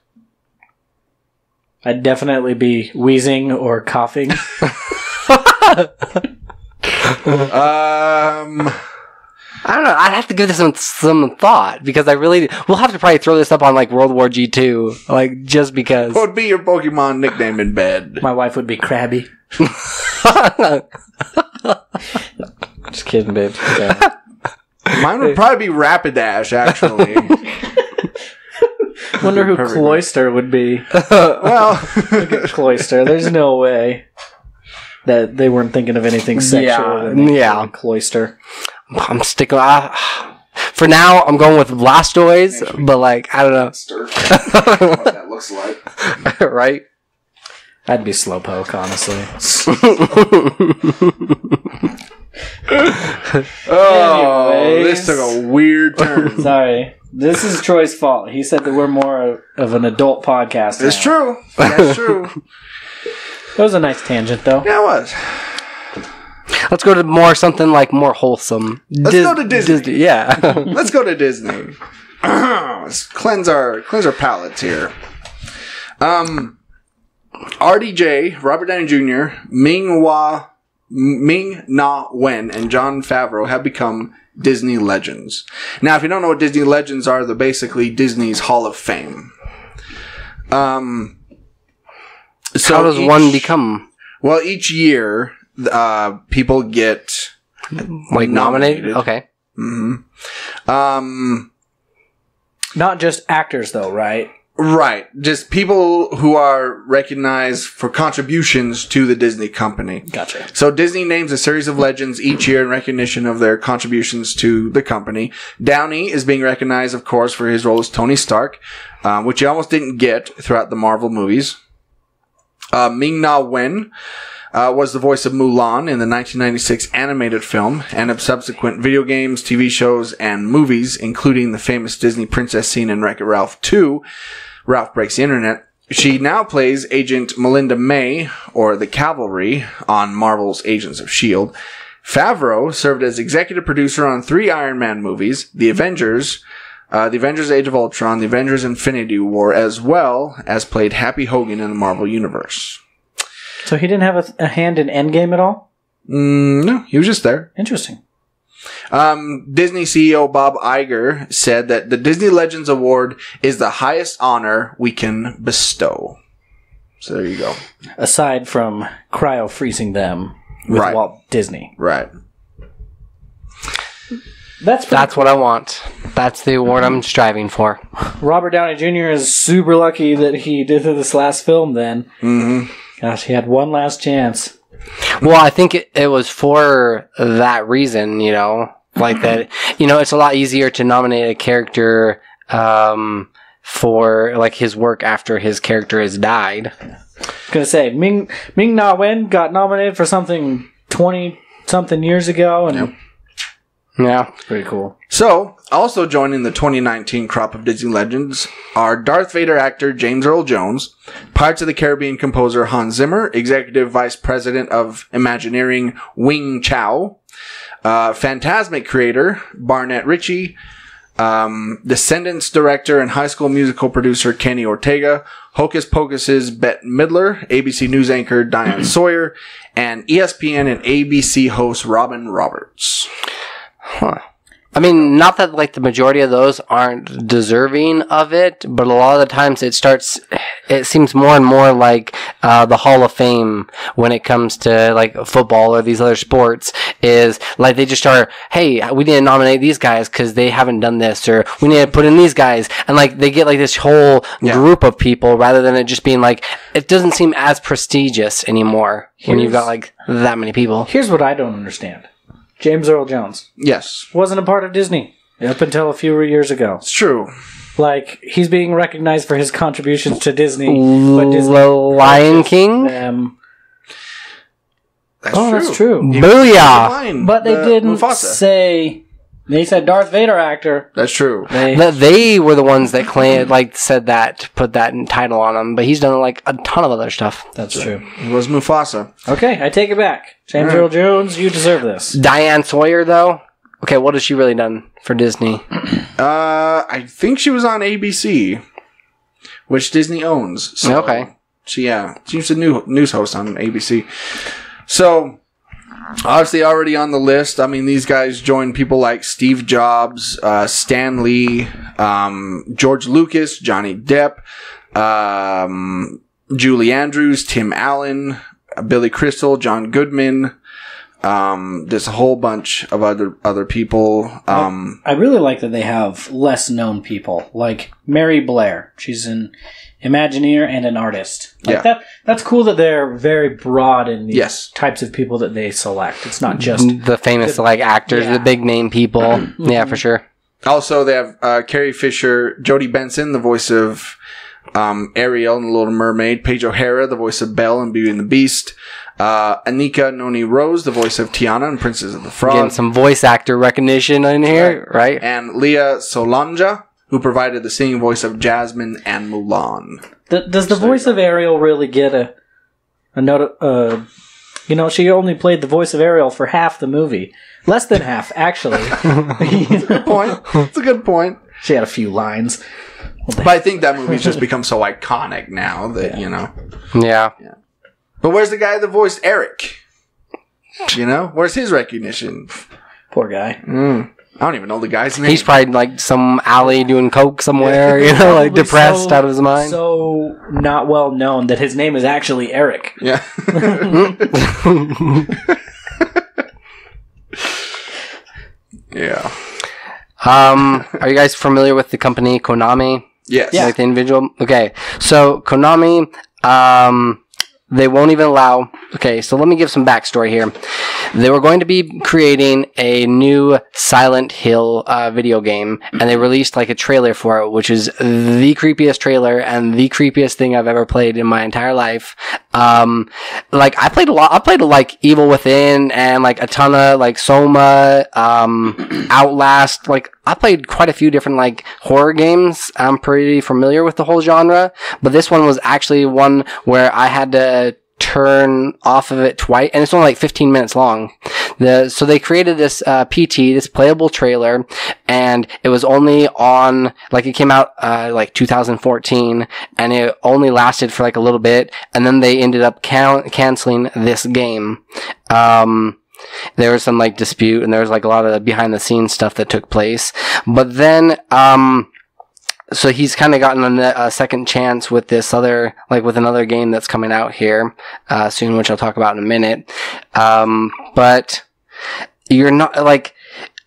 Speaker 4: I'd definitely be wheezing or coughing.
Speaker 8: I don't know. I'd have to give this some thought because I really. We'll have to probably throw this up on like World War G2, like just because.
Speaker 7: What would be your Pokemon nickname in bed?
Speaker 4: My wife would be Krabby. Just kidding, babe. Yeah.
Speaker 7: Mine would probably be Rapidash, actually.
Speaker 4: Wonder who
Speaker 7: Perfect.
Speaker 4: Cloyster would be.
Speaker 7: Well,
Speaker 4: Cloyster. There's no way that they weren't thinking of anything sexual.
Speaker 8: Yeah,
Speaker 4: when they
Speaker 8: yeah.
Speaker 4: called Cloyster.
Speaker 8: I'm sticking. For now, I'm going with Blastoise, but like, I don't know.
Speaker 7: What that looks like.
Speaker 8: Right?
Speaker 4: I'd be Slowpoke, honestly.
Speaker 7: Oh,
Speaker 4: Anyways.
Speaker 7: this took a weird turn.
Speaker 4: Sorry. This is Troy's fault. He said that we're more of an adult podcast.
Speaker 7: It's
Speaker 4: now.
Speaker 7: true. That's true.
Speaker 4: It was a nice tangent, though.
Speaker 7: Yeah, it was.
Speaker 8: Let's go to something more wholesome.
Speaker 7: Let's go to Disney.
Speaker 8: Yeah.
Speaker 7: Let's go to Disney. Let's cleanse our palates here. RDJ, Robert Downey Jr., Ming-Na Wen, and Jon Favreau have become Disney legends. Now, if you don't know what Disney legends are, they're basically Disney's Hall of Fame. So
Speaker 8: how does one become?
Speaker 7: Well, each year, people get
Speaker 8: nominated? Okay.
Speaker 7: Mm-hmm.
Speaker 4: Not just actors, though, right?
Speaker 7: Right. Just people who are recognized for contributions to the Disney company.
Speaker 4: Gotcha.
Speaker 7: So Disney names a series of legends each year in recognition of their contributions to the company. Downey is being recognized, of course, for his role as Tony Stark, which he almost didn't get throughout the Marvel movies. Ming-Na Wen was the voice of Mulan in the 1996 animated film and of subsequent video games, TV shows, and movies, including the famous Disney princess scene in Wreck-It Ralph 2, Ralph Breaks the Internet. She now plays Agent Melinda May, or the Cavalry, on Marvel's Agents of S.H.I.E.L.D. Favreau served as executive producer on 3 Iron Man movies, The Avengers Age of Ultron, The Avengers Infinity War, as well as played Happy Hogan in the Marvel Universe.
Speaker 4: So he didn't have a hand in Endgame at all?
Speaker 7: No, he was just there.
Speaker 4: Interesting.
Speaker 7: Disney CEO Bob Iger said that the Disney Legends Award is the highest honor we can bestow. So there you go.
Speaker 4: Aside from cryo-freezing them with
Speaker 7: Right.
Speaker 4: Walt Disney.
Speaker 7: Right.
Speaker 4: That's
Speaker 8: what I want. That's the award I'm striving for.
Speaker 4: Robert Downey Jr. is super lucky that he did this last film then.
Speaker 7: Mm-hmm.
Speaker 4: Gosh, he had one last chance.
Speaker 8: Well, I think it was for that reason, like that, it's a lot easier to nominate a character, for like his work after his character has died.
Speaker 4: I was gonna say, Ming-Na Wen got nominated for something 20-something years ago, and
Speaker 8: Yeah.
Speaker 4: it's pretty cool.
Speaker 7: So, also joining the 2019 crop of Disney legends are Darth Vader actor James Earl Jones, Pirates of the Caribbean composer Hans Zimmer, Executive Vice President of Imagineering Wing Chow, Fantasmic creator Barnett Ritchie, Descendants director and High School Musical producer Kenny Ortega, Hocus Pocus's Bette Midler, ABC News anchor Diane Sawyer, and ESPN and ABC host Robin Roberts.
Speaker 8: Huh. I mean, not that like the majority of those aren't deserving of it, but a lot of the times it seems more and more like the Hall of Fame when it comes to like football or these other sports is like they just are, hey, we need to nominate these guys because they haven't done this, or we need to put in these guys, and like they get like this whole group of people rather than it just being like, it doesn't seem as prestigious anymore when you've got like that many people.
Speaker 4: Here's what I don't understand. James Earl Jones.
Speaker 7: Yes.
Speaker 4: Wasn't a part of Disney up until a few years ago.
Speaker 7: It's true.
Speaker 4: Like, he's being recognized for his contributions to Disney. But Disney
Speaker 8: Lion King?
Speaker 7: That's true.
Speaker 8: Booyah!
Speaker 4: But they didn't say... They said Darth Vader actor.
Speaker 7: That's true.
Speaker 8: They were the ones that claimed, like, said that, put that title on him, but he's done, like, a ton of other stuff.
Speaker 4: That's true.
Speaker 7: It was Mufasa.
Speaker 4: Okay, I take it back. James Earl Jones, you deserve this.
Speaker 8: Diane Sawyer, though? Okay, what has she really done for Disney?
Speaker 7: I think she was on ABC, which Disney owns. So
Speaker 8: okay.
Speaker 7: She's a news host on ABC. So... obviously already on the list. I mean, these guys join people like Steve Jobs, Stan Lee, George Lucas, Johnny Depp, Julie Andrews, Tim Allen, Billy Crystal, John Goodman. There's a whole bunch of other people.
Speaker 4: I really like that they have less known people, like Mary Blair. She's an Imagineer and an artist. Like that's cool that they're very broad in the types of people that they select. It's not just
Speaker 8: the famous like actors, the big name people. Yeah, for sure.
Speaker 7: Also, they have Carrie Fisher, Jodie Benson, the voice of Ariel in The Little Mermaid, Paige O'Hara, the voice of Belle in Beauty and the Beast, Anika Noni Rose, the voice of Tiana in Princess of the Frog.
Speaker 8: Getting some voice actor recognition in here, right?
Speaker 7: And Leah Solanja, who provided the singing voice of Jasmine and Mulan.
Speaker 4: Does the voice of Ariel really get a note? She only played the voice of Ariel for half the movie. Less than half, actually.
Speaker 7: Good point. It's a good point.
Speaker 4: She had a few lines.
Speaker 7: But I think that movie's just become so iconic now that,
Speaker 8: Yeah.
Speaker 7: But where's the guy that voiced Eric? Where's his recognition?
Speaker 4: Poor guy.
Speaker 7: I don't even know the guy's name.
Speaker 8: He's probably like some alley doing coke somewhere, like depressed out of his mind.
Speaker 4: So not well known that his name is actually Eric.
Speaker 7: Yeah. Yeah.
Speaker 8: Are you guys familiar with the company Konami?
Speaker 7: Yes.
Speaker 8: Like the individual? Okay. So Konami, they won't even allow... Okay, so let me give some backstory here. They were going to be creating a new Silent Hill video game, and they released like a trailer for it, which is the creepiest trailer and the creepiest thing I've ever played in my entire life. Like I played a lot. I played like Evil Within and like a ton of like Soma, Outlast. Like I played quite a few different like horror games. I'm pretty familiar with the whole genre, but this one was actually one where I had to turn off of it twice, and it's only like 15 minutes long. So they created this PT, this playable trailer, and it was only on, like it came out like 2014, and it only lasted for like a little bit, and then they ended up canceling this game. There was some like dispute, and there was like a lot of behind the scenes stuff that took place, but then so he's kind of gotten a second chance with this other, like with another game that's coming out here soon, which I'll talk about in a minute. But you're not like,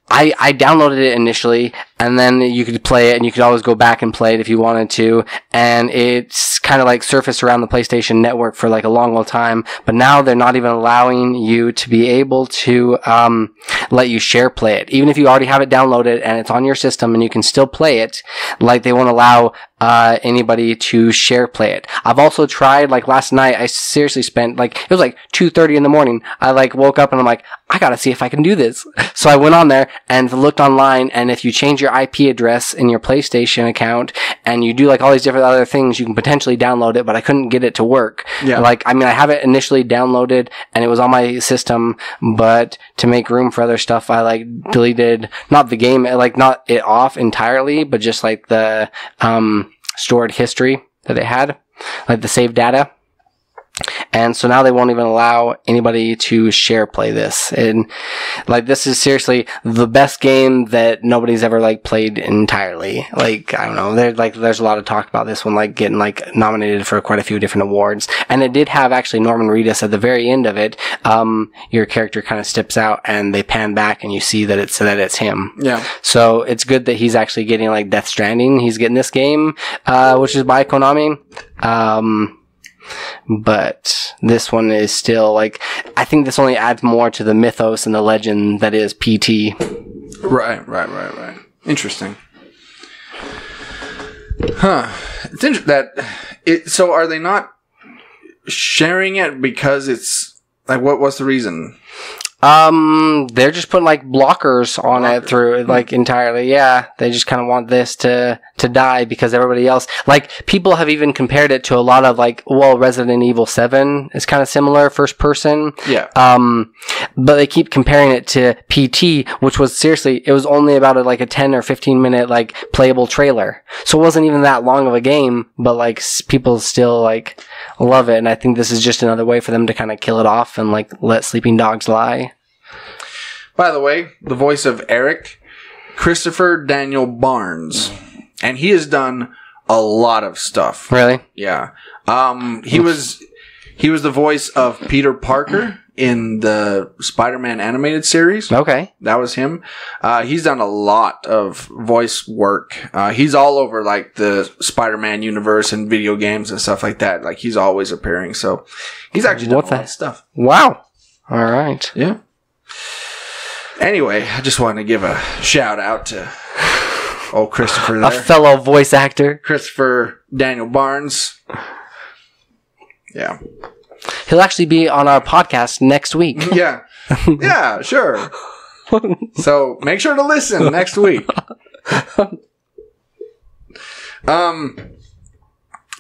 Speaker 8: I downloaded it initially, and then you could play it, and you could always go back and play it if you wanted to, and it's kind of like surfaced around the PlayStation Network for like a long time, but now they're not even allowing you to be able to let you share play it. Even if you already have it downloaded and it's on your system and you can still play it, like they won't allow anybody to share play it. I've also tried, like last night, I seriously spent like, it was like 2:30 in the morning. I like woke up and I'm like, I gotta see if I can do this. So I went on there and looked online, and if you change your IP address in your PlayStation account and you do like all these different other things, you can potentially download it, but I couldn't get it to work. Yeah. Like, I mean, I have it initially downloaded and it was on my system, but to make room for other stuff, I like deleted, not the game, like not it off entirely, but just like the, stored history that they had, like the saved data. And so now they won't even allow anybody to share play this. And like, this is seriously the best game that nobody's ever like played entirely. Like, I don't know, there's a lot of talk about this one, like getting like nominated for quite a few different awards. And it did have actually Norman Reedus at the very end of it. Your character kind of steps out and they pan back and you see that it's him. Yeah. So it's good that he's actually getting like Death Stranding. He's getting this game, which is by Konami. But this one is still like, I think this only adds more to the mythos and the legend that is PT.
Speaker 7: Right. Interesting. Huh. It's interesting so are they not sharing it because it's like, what's the reason?
Speaker 8: They're just putting like blockers on it through like entirely. Yeah. They just kind of want this to die because everybody else, like people have even compared it to a lot of like, well, Resident Evil 7 is kind of similar, first person. Yeah. But they keep comparing it to PT, which was seriously, it was only about like a 10 or 15 minute like playable trailer. So it wasn't even that long of a game, but like people still like love it. And I think this is just another way for them to kind of kill it off and like let sleeping dogs lie.
Speaker 7: By the way, the voice of Eric, Christopher Daniel Barnes, and he has done a lot of stuff.
Speaker 8: Really?
Speaker 7: Yeah. He was the voice of Peter Parker in the Spider-Man animated series.
Speaker 8: Okay.
Speaker 7: That was him. He's done a lot of voice work. He's all over like the Spider-Man universe and video games and stuff like that. Like he's always appearing. So he's actually done a lot of stuff.
Speaker 8: Wow. All right.
Speaker 7: Yeah. Anyway, I just wanted to give a shout out to Oh, Christopher
Speaker 8: a
Speaker 7: there.
Speaker 8: fellow voice actor.
Speaker 7: Christopher Daniel Barnes. Yeah.
Speaker 8: He'll actually be on our podcast next week.
Speaker 7: Yeah. Yeah, sure. So make sure to listen next week.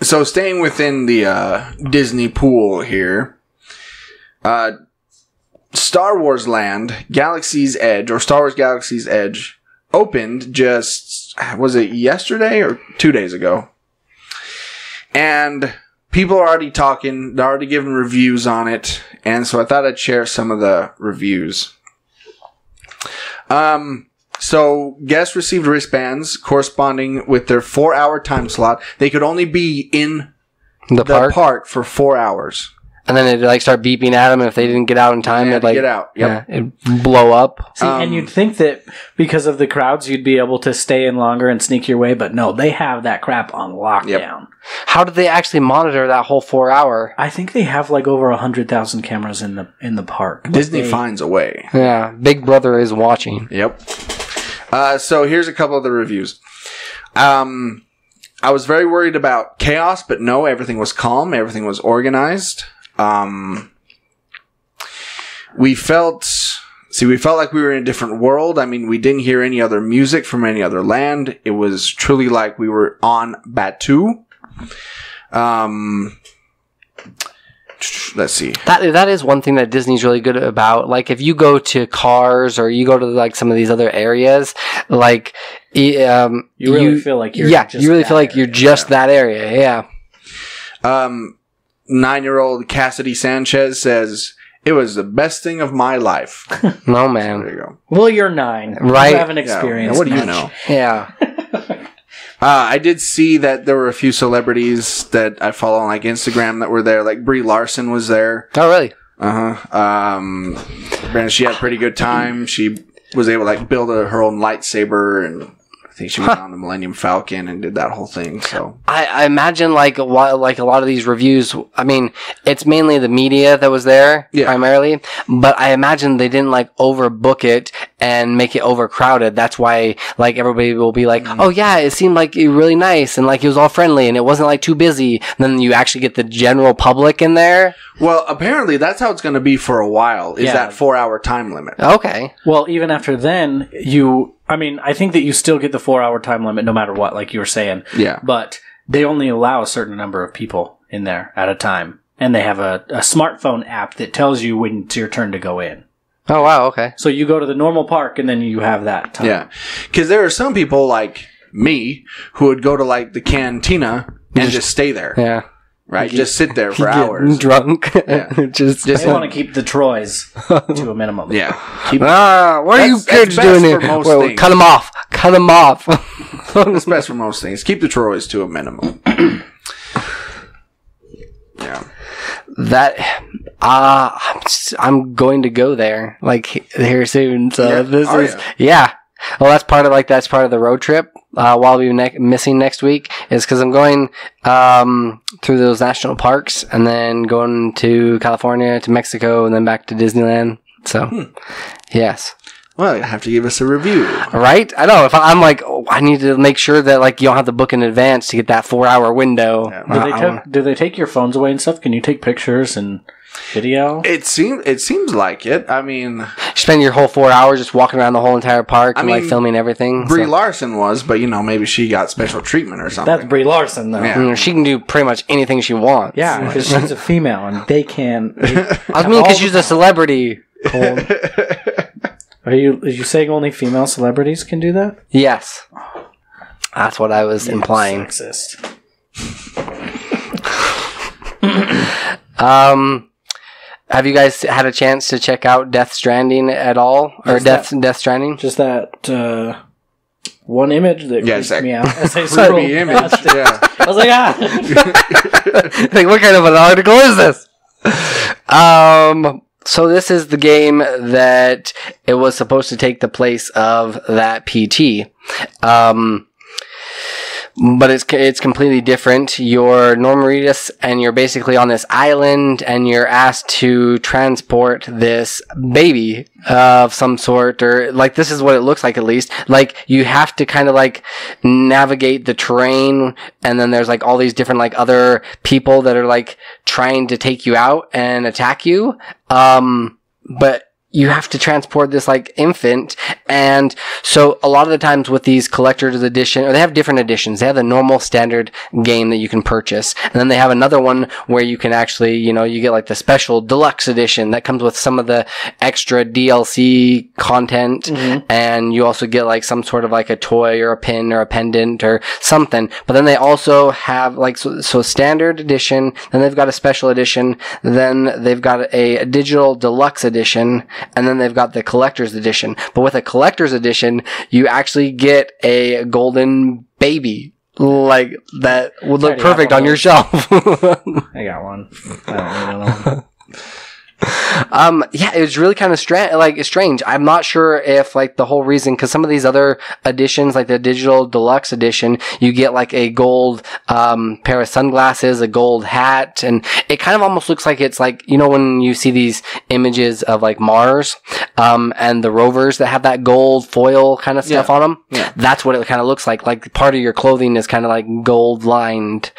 Speaker 7: So staying within the Disney pool here, Star Wars Land, Galaxy's Edge, or Star Wars Galaxy's Edge, opened just, was it yesterday or 2 days ago? And people are already talking, they're already giving reviews on it, and so I thought I'd share some of the reviews. So guests received wristbands corresponding with their 4-hour time slot. They could only be in the park for 4 hours.
Speaker 8: And then it'd like start beeping at them if they didn't get out in time.
Speaker 7: They had
Speaker 8: It'd
Speaker 7: to
Speaker 8: like
Speaker 7: get out. Yep.
Speaker 8: Yeah, it'd blow up.
Speaker 4: See, and you'd think that because of the crowds, you'd be able to stay in longer and sneak your way, but no, they have that crap on lockdown.
Speaker 7: Yep.
Speaker 8: How did they actually monitor that whole 4 hour?
Speaker 4: I think they have like over 100,000 cameras in the park.
Speaker 7: Disney finds a way.
Speaker 8: Yeah, Big Brother is watching.
Speaker 7: Yep. So here's a couple of the reviews. I was very worried about chaos, but no, everything was calm. Everything was organized. We felt like we were in a different world. I mean, we didn't hear any other music from any other land. It was truly like we were on Batu. Let's see.
Speaker 8: That is one thing that Disney's really good about. Like, if you go to Cars or you go to like some of these other areas, like
Speaker 4: You really feel like you're just
Speaker 8: you really
Speaker 4: that
Speaker 8: feel like you're
Speaker 4: area.
Speaker 8: just that area. Yeah.
Speaker 7: 9-year-old Cassidy Sanchez says, "It was the best thing of my life."
Speaker 8: No, man.
Speaker 7: There you go.
Speaker 4: Well, you're 9.
Speaker 8: Right.
Speaker 4: You haven't
Speaker 7: Yeah,
Speaker 4: experienced
Speaker 7: what do you
Speaker 4: much.
Speaker 7: know?
Speaker 8: Yeah.
Speaker 7: I did see that there were a few celebrities that I follow on like Instagram that were there. Like Brie Larson was there.
Speaker 8: Oh, really?
Speaker 7: And she had a pretty good time. She was able to like build her own lightsaber, and I think she went on the Millennium Falcon and did that whole thing. So
Speaker 8: I imagine like a lot of these reviews. I mean, it's mainly the media that was there primarily, but I imagine they didn't like overbook it and make it overcrowded. That's why like everybody will be like, "Oh yeah, it seemed like it really nice and like it was all friendly and it wasn't like too busy." And then you actually get the general public in there.
Speaker 7: well, apparently that's how it's going to be for a while. Is
Speaker 4: Yeah.
Speaker 7: that 4-hour time limit?
Speaker 8: Okay.
Speaker 4: Well, even after then, I think that you still get the 4-hour time limit no matter what, like you were saying.
Speaker 7: Yeah.
Speaker 4: But they only allow a certain number of people in there at a time. And they have a smartphone app that tells you when it's your turn to go in.
Speaker 8: Oh wow. Okay.
Speaker 4: So you go to the normal park and then you have that time.
Speaker 7: Yeah, because there are some people like me who would go to like the cantina and just stay there.
Speaker 8: Yeah.
Speaker 7: Right, just sit there for
Speaker 8: Get
Speaker 7: hours.
Speaker 8: drunk.
Speaker 7: Yeah.
Speaker 8: just
Speaker 4: They want to keep the Troys to a minimum.
Speaker 7: Yeah,
Speaker 8: what are you
Speaker 7: That's
Speaker 8: kids
Speaker 7: best
Speaker 8: doing
Speaker 7: for
Speaker 8: here?
Speaker 7: most
Speaker 8: Wait,
Speaker 7: things.
Speaker 8: cut them off. Cut them off.
Speaker 7: that's best for most things. Keep the Troys to a minimum. Yeah.
Speaker 8: That I'm going to go there like here soon. So
Speaker 7: Yeah.
Speaker 8: this
Speaker 7: Are
Speaker 8: is
Speaker 7: ya?
Speaker 8: Well, that's part of the road trip. While I'll be missing next week is because I'm going through those national parks and then going to California, to Mexico, and then back to Disneyland. So yes.
Speaker 7: Well, you have to give us a review.
Speaker 8: Right? I know. If I'm like, I need to make sure that like you don't have to book in advance to get that 4-hour window.
Speaker 7: Yeah.
Speaker 4: Do they take your phones away and stuff? Can you take pictures and video?
Speaker 7: It seems like it. I mean,
Speaker 8: You spend your whole 4 hours just walking around the whole entire park and like
Speaker 7: mean,
Speaker 8: filming everything.
Speaker 7: Brie
Speaker 8: so.
Speaker 7: Larson was, but maybe she got special treatment or something.
Speaker 4: That's Brie Larson, though.
Speaker 7: Yeah.
Speaker 8: She can do pretty much anything she wants.
Speaker 4: Yeah, because she's a female and they can.
Speaker 8: I mean, because she's a celebrity. Cole.
Speaker 4: Are you saying only female celebrities can do that?
Speaker 8: Yes. That's what I was implying.
Speaker 4: Sexist.
Speaker 8: Have you guys had a chance to check out Death Stranding at all? Or Death Stranding?
Speaker 4: Just that one image that
Speaker 7: Yeah,
Speaker 4: creeped
Speaker 7: it's
Speaker 4: me
Speaker 7: that
Speaker 4: out. As I scrolled
Speaker 7: creepy image.
Speaker 4: past it.
Speaker 7: Yeah.
Speaker 4: I was like,
Speaker 8: Like, what kind of an article is this? So this is the game that it was supposed to take the place of that PT. but it's completely different. You're Norman Reedus, and you're basically on this island, and you're asked to transport this baby of some sort, or like this is what it looks like at least. Like you have to kind of like navigate the terrain, and then there's like all these different like other people that are like trying to take you out and attack you. But you have to transport this like infant. And so a lot of the times with these collector's edition, or they have different editions. They have the normal standard game that you can purchase. And then they have another one where you can actually, you know, you get like the special deluxe edition that comes with some of the extra DLC content. Mm-hmm. And you also get like some sort of like a toy or a pin or a pendant or something. But then they also have like, so standard edition, then they've got a special edition, then they've got a digital deluxe edition, and then they've got the collector's edition. But with a collector's edition, you actually get a golden baby. Like, that would look perfect on your shelf.
Speaker 4: I got one. I don't need another one.
Speaker 8: Yeah, it was really kind of strange. I'm not sure if like the whole reason, because some of these other editions, like the digital deluxe edition, you get like a gold pair of sunglasses, a gold hat, and it kind of almost looks like it's like, you know, when you see these images of like Mars and the rovers that have that gold foil kind of stuff on them. Yeah. That's what it kind of looks like. Like part of your clothing is kind of like gold lined.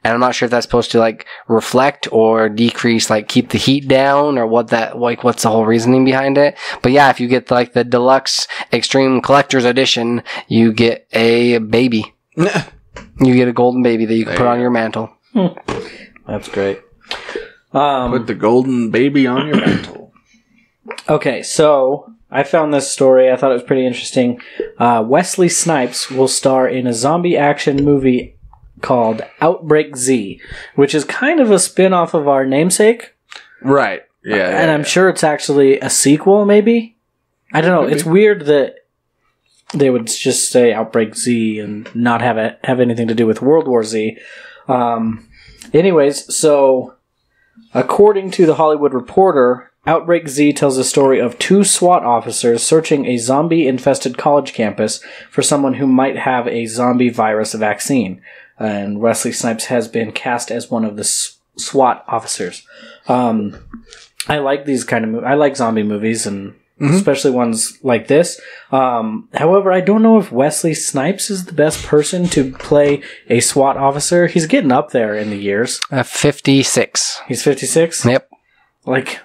Speaker 8: And I'm not sure if that's supposed to like reflect or decrease, like keep the heat down, or what that, like what's the whole reasoning behind it. But yeah, if you get like the deluxe extreme collector's edition, you get a baby. You get a golden baby that you can put on your mantle.
Speaker 4: That's great.
Speaker 7: Put the golden baby on your mantle.
Speaker 4: Okay, so I found this story. I thought it was pretty interesting. Wesley Snipes will star in a zombie action movie called Outbreak Z, which is kind of a spin-off of our namesake.
Speaker 7: Right. Yeah.
Speaker 4: And I'm sure it's actually a sequel, maybe? I don't know. Maybe. It's weird that they would just say Outbreak Z and not have anything to do with World War Z. Anyways, so according to The Hollywood Reporter, Outbreak Z tells the story of two SWAT officers searching a zombie-infested college campus for someone who might have a zombie virus vaccine. And Wesley Snipes has been cast as one of the SWAT officers. I like these kind of movies. I like zombie movies, and especially ones like this. However, I don't know if Wesley Snipes is the best person to play a SWAT officer. He's getting up there in the years.
Speaker 8: 56.
Speaker 4: He's 56?
Speaker 8: Yep.
Speaker 4: Like,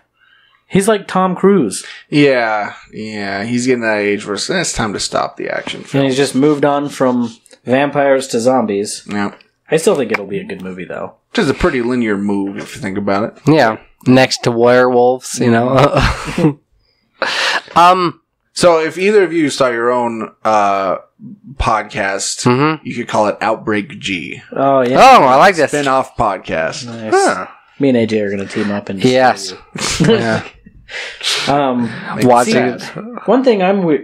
Speaker 4: he's like Tom Cruise.
Speaker 7: Yeah. He's getting that age where it's time to stop the action film.
Speaker 4: And he's just moved on from vampires to zombies.
Speaker 7: Yeah.
Speaker 4: I still think it'll be a good movie, though.
Speaker 7: Which is a pretty linear move, if you think about it.
Speaker 8: Yeah. Next to werewolves, you know.
Speaker 7: So if either of you saw your own podcast, you could call it Outbreak G.
Speaker 4: Oh, yeah.
Speaker 8: Oh, I like this.
Speaker 7: Spin-off podcast.
Speaker 4: Nice. Huh. Me and AJ are going to team up and
Speaker 8: yes. Yeah.
Speaker 4: Watching it. One thing I'm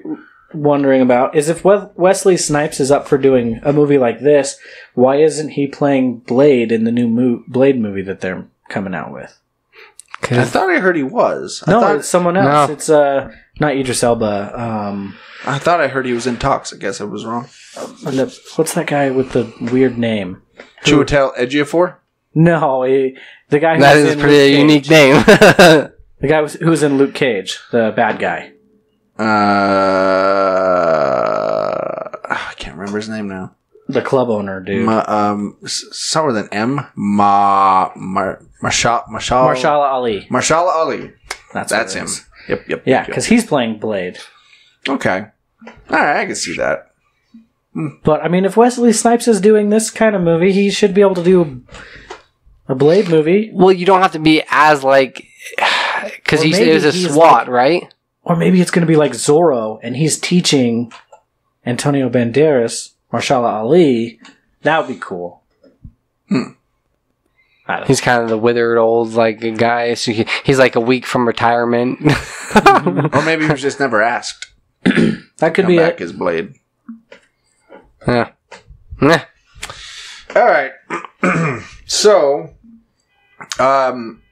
Speaker 4: wondering about is if Wesley Snipes is up for doing a movie like this, why isn't he playing Blade in the new Blade movie that they're coming out with?
Speaker 7: I thought I heard he was.
Speaker 4: It's someone else. No. It's not Idris Elba.
Speaker 7: I thought I heard he was in talks. I guess I was wrong.
Speaker 4: What's that guy with the weird name?
Speaker 7: Chiwetel Ejiofor?
Speaker 4: No, the guy who's
Speaker 8: that is a pretty unique name.
Speaker 4: The guy who was in Luke Cage, the bad guy.
Speaker 7: I can't remember his name now.
Speaker 4: The club owner, dude.
Speaker 7: Somewhere with an M. Marshala
Speaker 4: Ali.
Speaker 7: Marshala Ali. That's him. Yep.
Speaker 4: Yeah, because he's playing Blade.
Speaker 7: Okay. All right, I can see that.
Speaker 4: But, I mean, if Wesley Snipes is doing this kind of movie, he should be able to do a Blade movie.
Speaker 8: Well, you don't have to be as, like... Because he is a SWAT, right?
Speaker 4: Or maybe it's going to be like Zorro, and he's teaching Antonio Banderas, Marshala Ali. That would be cool.
Speaker 8: He's kind of the withered old like guy. So he's like a week from retirement.
Speaker 7: Or maybe he was just never asked.
Speaker 4: That could be
Speaker 7: back his Blade.
Speaker 8: Yeah.
Speaker 7: All right. So,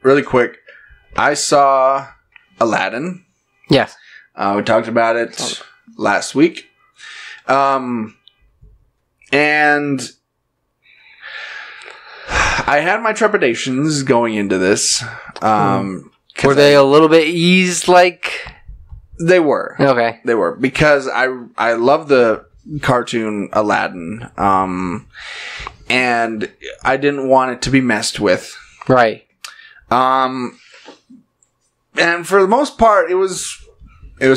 Speaker 7: really quick, I saw Aladdin.
Speaker 8: Yes.
Speaker 7: We talked about it last week. And And I had my trepidations going into this.
Speaker 8: Were they a little bit eased, like?
Speaker 7: They were.
Speaker 8: Okay.
Speaker 7: They were. Because I love the cartoon Aladdin. And I didn't want it to be messed with.
Speaker 8: Right.
Speaker 7: And for the most part, it was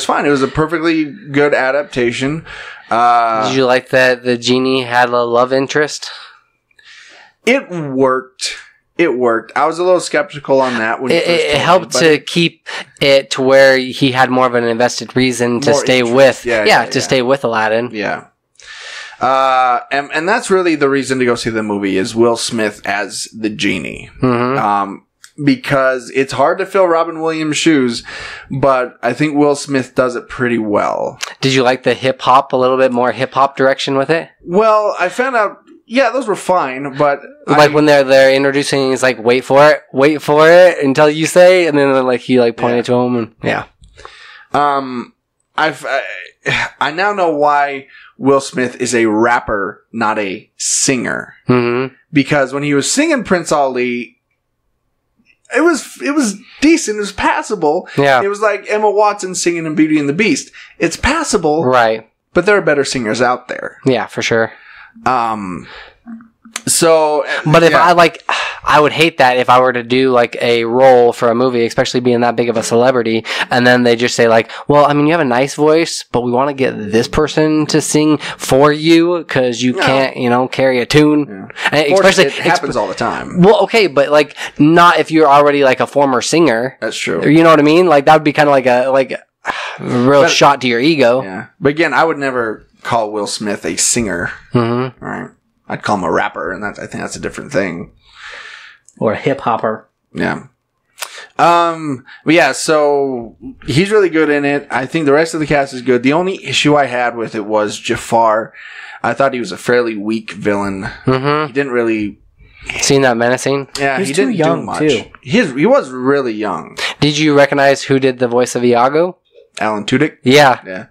Speaker 7: fine. It was a perfectly good adaptation.
Speaker 8: Did you like that the genie had a love interest?
Speaker 7: It worked. It worked. I was a little skeptical on that when
Speaker 8: it helped to keep it to where he had more of an invested reason to stay with. Stay with Aladdin.
Speaker 7: Yeah. And that's really the reason to go see the movie is Will Smith as the genie. Because it's hard to fill Robin Williams' shoes, but I think Will Smith does it pretty well.
Speaker 8: Did you like the hip hop, a little bit more hip hop direction with it?
Speaker 7: Well, I found out, yeah, those were fine, but
Speaker 8: like when they're introducing, he's like, wait for it until you say, and then like he like pointed to him, and yeah.
Speaker 7: I now know why Will Smith is a rapper, not a singer. Because when he was singing Prince Ali, it was decent. It was passable. Yeah. It was like Emma Watson singing in Beauty and the Beast. It's passable.
Speaker 8: Right.
Speaker 7: But there are better singers out there.
Speaker 8: Yeah, for sure.
Speaker 7: So,
Speaker 8: but if I would hate that if I were to do like a role for a movie, especially being that big of a celebrity, and then they just say like, well, I mean, you have a nice voice, but we want to get this person to sing for you because you can't, carry a tune.
Speaker 7: Yeah. Especially, it happens all the time.
Speaker 8: Well, okay, but like not if you're already like a former singer.
Speaker 7: That's true.
Speaker 8: You know what I mean? Like that would be kind of like a real shot to your ego.
Speaker 7: Yeah. But again, I would never call Will Smith a singer. All right. I'd call him a rapper, and I think that's a different thing.
Speaker 4: Or a hip hopper.
Speaker 7: Yeah. But yeah, so he's really good in it. I think the rest of the cast is good. The only issue I had with it was Jafar. I thought he was a fairly weak villain. He didn't really
Speaker 8: seen that menacing.
Speaker 7: Yeah,
Speaker 4: he
Speaker 7: didn't
Speaker 4: young
Speaker 7: do much.
Speaker 4: Too.
Speaker 7: He was really young.
Speaker 8: Did you recognize who did the voice of Iago?
Speaker 7: Alan Tudyk?
Speaker 8: Yeah.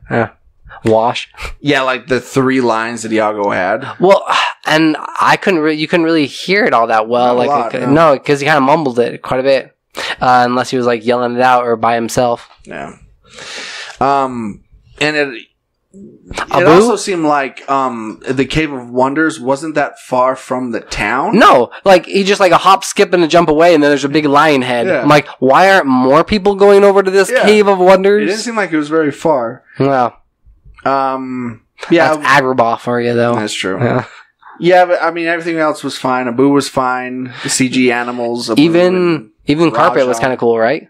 Speaker 8: Wash.
Speaker 7: Yeah, like the 3 lines that Iago had.
Speaker 8: Well, and you couldn't really hear it all that well. No, because he kind of mumbled it quite a bit, unless he was like yelling it out or by himself.
Speaker 7: Yeah. And it also seemed like the Cave of Wonders wasn't that far from the town.
Speaker 8: No, like he just like a hop, skip, and a jump away, and then there's a big lion head. Yeah. I'm like, why aren't more people going over to this Cave of Wonders?
Speaker 7: It didn't seem like it was very far.
Speaker 8: Wow.
Speaker 7: That's
Speaker 8: Agrabah for you, though.
Speaker 7: That's true. Yeah, but I mean, everything else was fine. Abu was fine. The CG animals.
Speaker 8: Even carpet was kind of cool, right?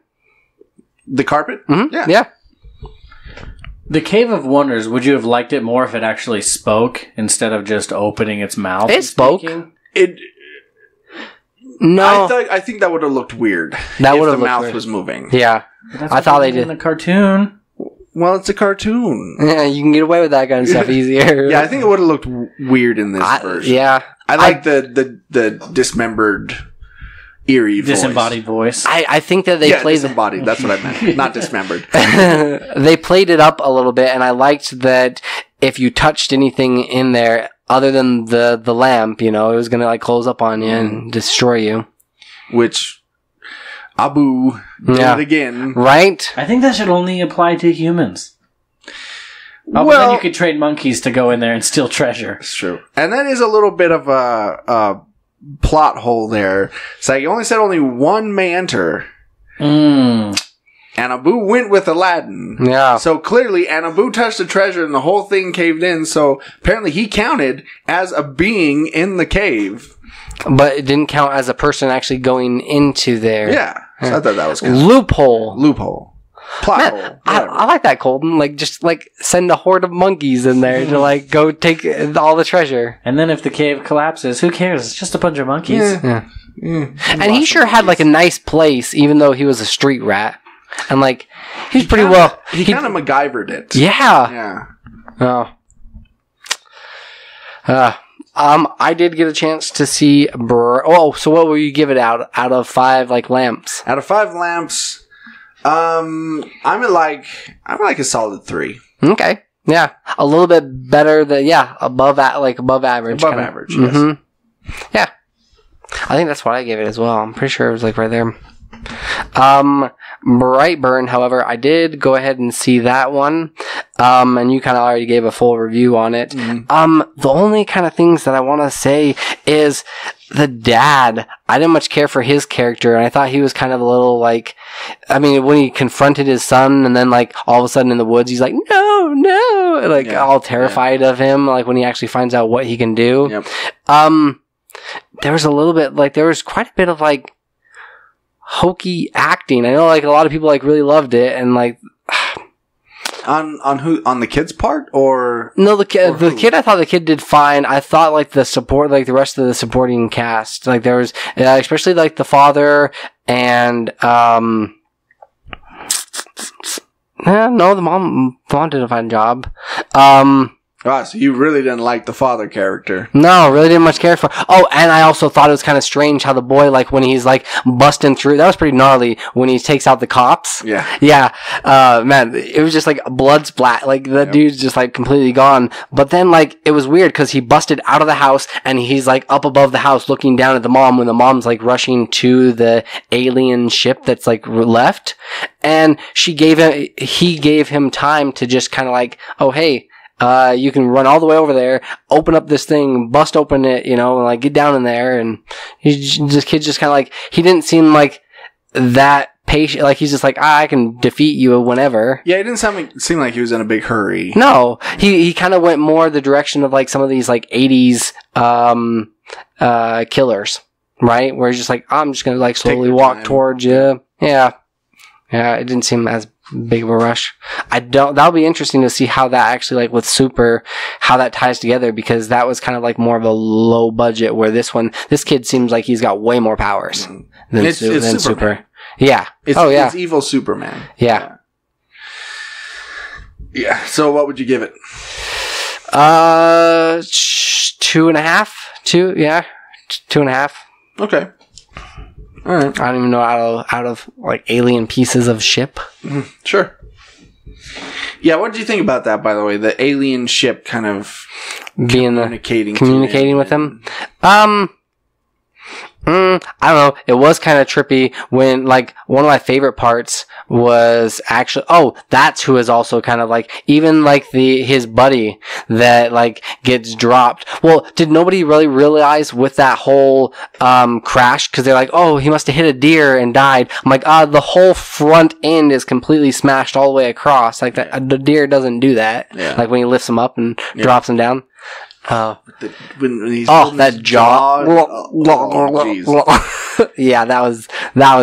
Speaker 7: The carpet?
Speaker 8: Mm-hmm. Yeah.
Speaker 4: The Cave of Wonders, would you have liked it more if it actually spoke instead of just opening its mouth?
Speaker 8: It spoke.
Speaker 7: No. I think that would have looked weird.
Speaker 8: That would have
Speaker 7: the mouth was moving.
Speaker 8: Yeah. I thought they did.
Speaker 4: In the cartoon.
Speaker 7: Well, it's a cartoon.
Speaker 8: Yeah, you can get away with that kind of stuff easier.
Speaker 7: Yeah, I think it would have looked weird in this version.
Speaker 8: Yeah.
Speaker 7: I like the dismembered, eerie voice.
Speaker 4: Disembodied voice.
Speaker 8: I think that they played...
Speaker 7: disembodied. That's what I meant. Not dismembered.
Speaker 8: They played it up a little bit, and I liked that if you touched anything in there other than the lamp, it was going to like close up on you and destroy you.
Speaker 7: Which... Abu did it again.
Speaker 8: Right?
Speaker 4: I think that should only apply to humans. But then you could train monkeys to go in there and steal treasure.
Speaker 7: It's true. And that is a little bit of a plot hole there. It's like you only said only one may enter. And Abu went with Aladdin.
Speaker 8: Yeah.
Speaker 7: So clearly, and Abu touched the treasure and the whole thing caved in. So apparently he counted as a being in the cave.
Speaker 8: But it didn't count as a person actually going into there.
Speaker 7: Yeah. So I thought that was good.
Speaker 8: Loophole.
Speaker 7: Plot hole.
Speaker 8: I like that, Colton. Like, just like send a horde of monkeys in there to like go take all the treasure.
Speaker 4: And then if the cave collapses, who cares? It's just a bunch of monkeys.
Speaker 8: Yeah. And he sure had like a nice place, even though he was a street rat. And like, he's pretty well.
Speaker 7: He kind of MacGyvered it.
Speaker 8: Yeah. Oh. I did get a chance to see. So what will you give it out of 5 like lamps?
Speaker 7: Out of 5 lamps, I'm at like a solid 3.
Speaker 8: Okay. Yeah, a little bit better than above average.
Speaker 7: Above average. Yes.
Speaker 8: Mm-hmm. Yeah, I think that's what I gave it as well. I'm pretty sure it was like right there. Brightburn, however, I did go ahead and see that one. And you kind of already gave a full review on it. Mm-hmm. The only kind of things that I want to say is the dad. I didn't much care for his character, and I thought he was kind of a little like, I mean, when he confronted his son, and then like all of a sudden in the woods, he's like, no, like all terrified of him, like when he actually finds out what he can do. Yep. There was a little bit, like, there was quite a bit of like hokey acting. I know like a lot of people like really loved it, and like
Speaker 7: on the kid's part, or
Speaker 8: no, the kid, I thought the kid did fine. I thought like the support, like the rest of the supporting cast, like there was especially like the father and the mom did a fine job.
Speaker 7: So you really didn't like the father character?
Speaker 8: No, really didn't much care for. Oh, and I also thought it was kind of strange how the boy, like, when he's, like, busting through, that was pretty gnarly, when he takes out the cops. Yeah. Man, it was just, like, a blood splat. Like, the dude's just, like, completely gone. But then, like, it was weird, because he busted out of the house, and he's, like, up above the house looking down at the mom, when the mom's, like, rushing to the alien ship that's, like, left. And he gave him time to just kind of, like, oh, hey, you can run all the way over there, open up this thing, bust open it, and like get down in there. And this kid's just kind of like, he didn't seem like that patient. Like he's just like, I can defeat you whenever.
Speaker 7: Yeah, it didn't seem like he was in a big hurry.
Speaker 8: No, he kind of went more the direction of like some of these like 80s killers, right? Where he's just like, I'm just gonna like slowly walk towards you. Yeah, it didn't seem as big of a rush. That'll be interesting to see how that actually, like with Super, how that ties together, because that was kind of like more of a low budget, where this kid seems like he's got way more powers than Super. Yeah.
Speaker 7: It's evil Superman.
Speaker 8: Yeah.
Speaker 7: Yeah. So what would you give it?
Speaker 8: 2.5. 2.5.
Speaker 7: Okay. All right.
Speaker 8: I don't even know out of like alien pieces of ship.
Speaker 7: Sure. Yeah, what did you think about that, by the way? The alien ship kind of communicating
Speaker 8: with him. I don't know. It was kind of trippy when, like, one of my favorite parts was actually, that's who is also kind of like, even like his buddy that like gets dropped. Well, did nobody really realize with that whole, crash? Cause they're like, he must have hit a deer and died. I'm like, the whole front end is completely smashed all the way across. Like that, the deer doesn't do that. Yeah. Like when he lifts him up and drops him down.
Speaker 7: When he's
Speaker 8: that jaw. Yeah, that was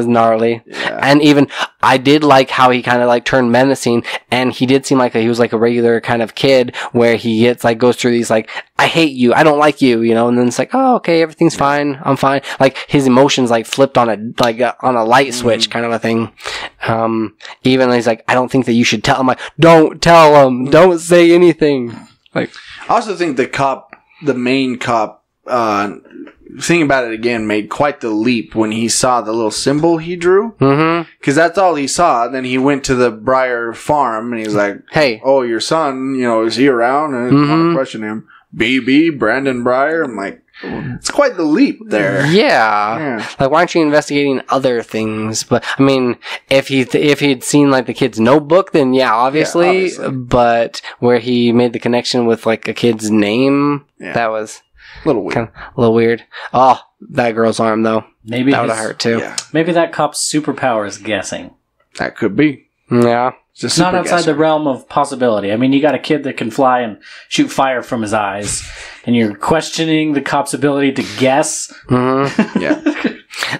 Speaker 8: gnarly. Yeah. And even I did like how he kind of like turned menacing, and he did seem like he was like a regular kind of kid, where he gets like goes through these like, I hate you, I don't like you, and then it's like, okay, everything's fine, I'm fine. Like his emotions like flipped on a light switch kind of a thing. Even he's like, I don't think that you should tell him. Like, don't tell him, don't say anything. Like,
Speaker 7: I also think the main cop, thinking about it again, made quite the leap when he saw the little symbol he drew. Mm-hmm. Because that's all he saw. Then he went to the Briar farm, and he's like, hey, your son, is he around? And I want to question him. BB, Brandon Briar. I'm like, it's quite the leap there.
Speaker 8: Yeah. Like, why aren't you investigating other things? But I mean, if he'd seen like the kid's notebook, then obviously. But where he made the connection with like a kid's name, that was
Speaker 7: a little weird.
Speaker 8: A little weird. Oh, that girl's arm though.
Speaker 4: Maybe
Speaker 8: that would have hurt too.
Speaker 4: Yeah. Maybe that cop's superpower is guessing.
Speaker 7: That could be.
Speaker 8: Yeah.
Speaker 4: It's not outside the realm of possibility. I mean, you got a kid that can fly and shoot fire from his eyes, and you're questioning the cop's ability to guess.
Speaker 8: Mm-hmm. Yeah.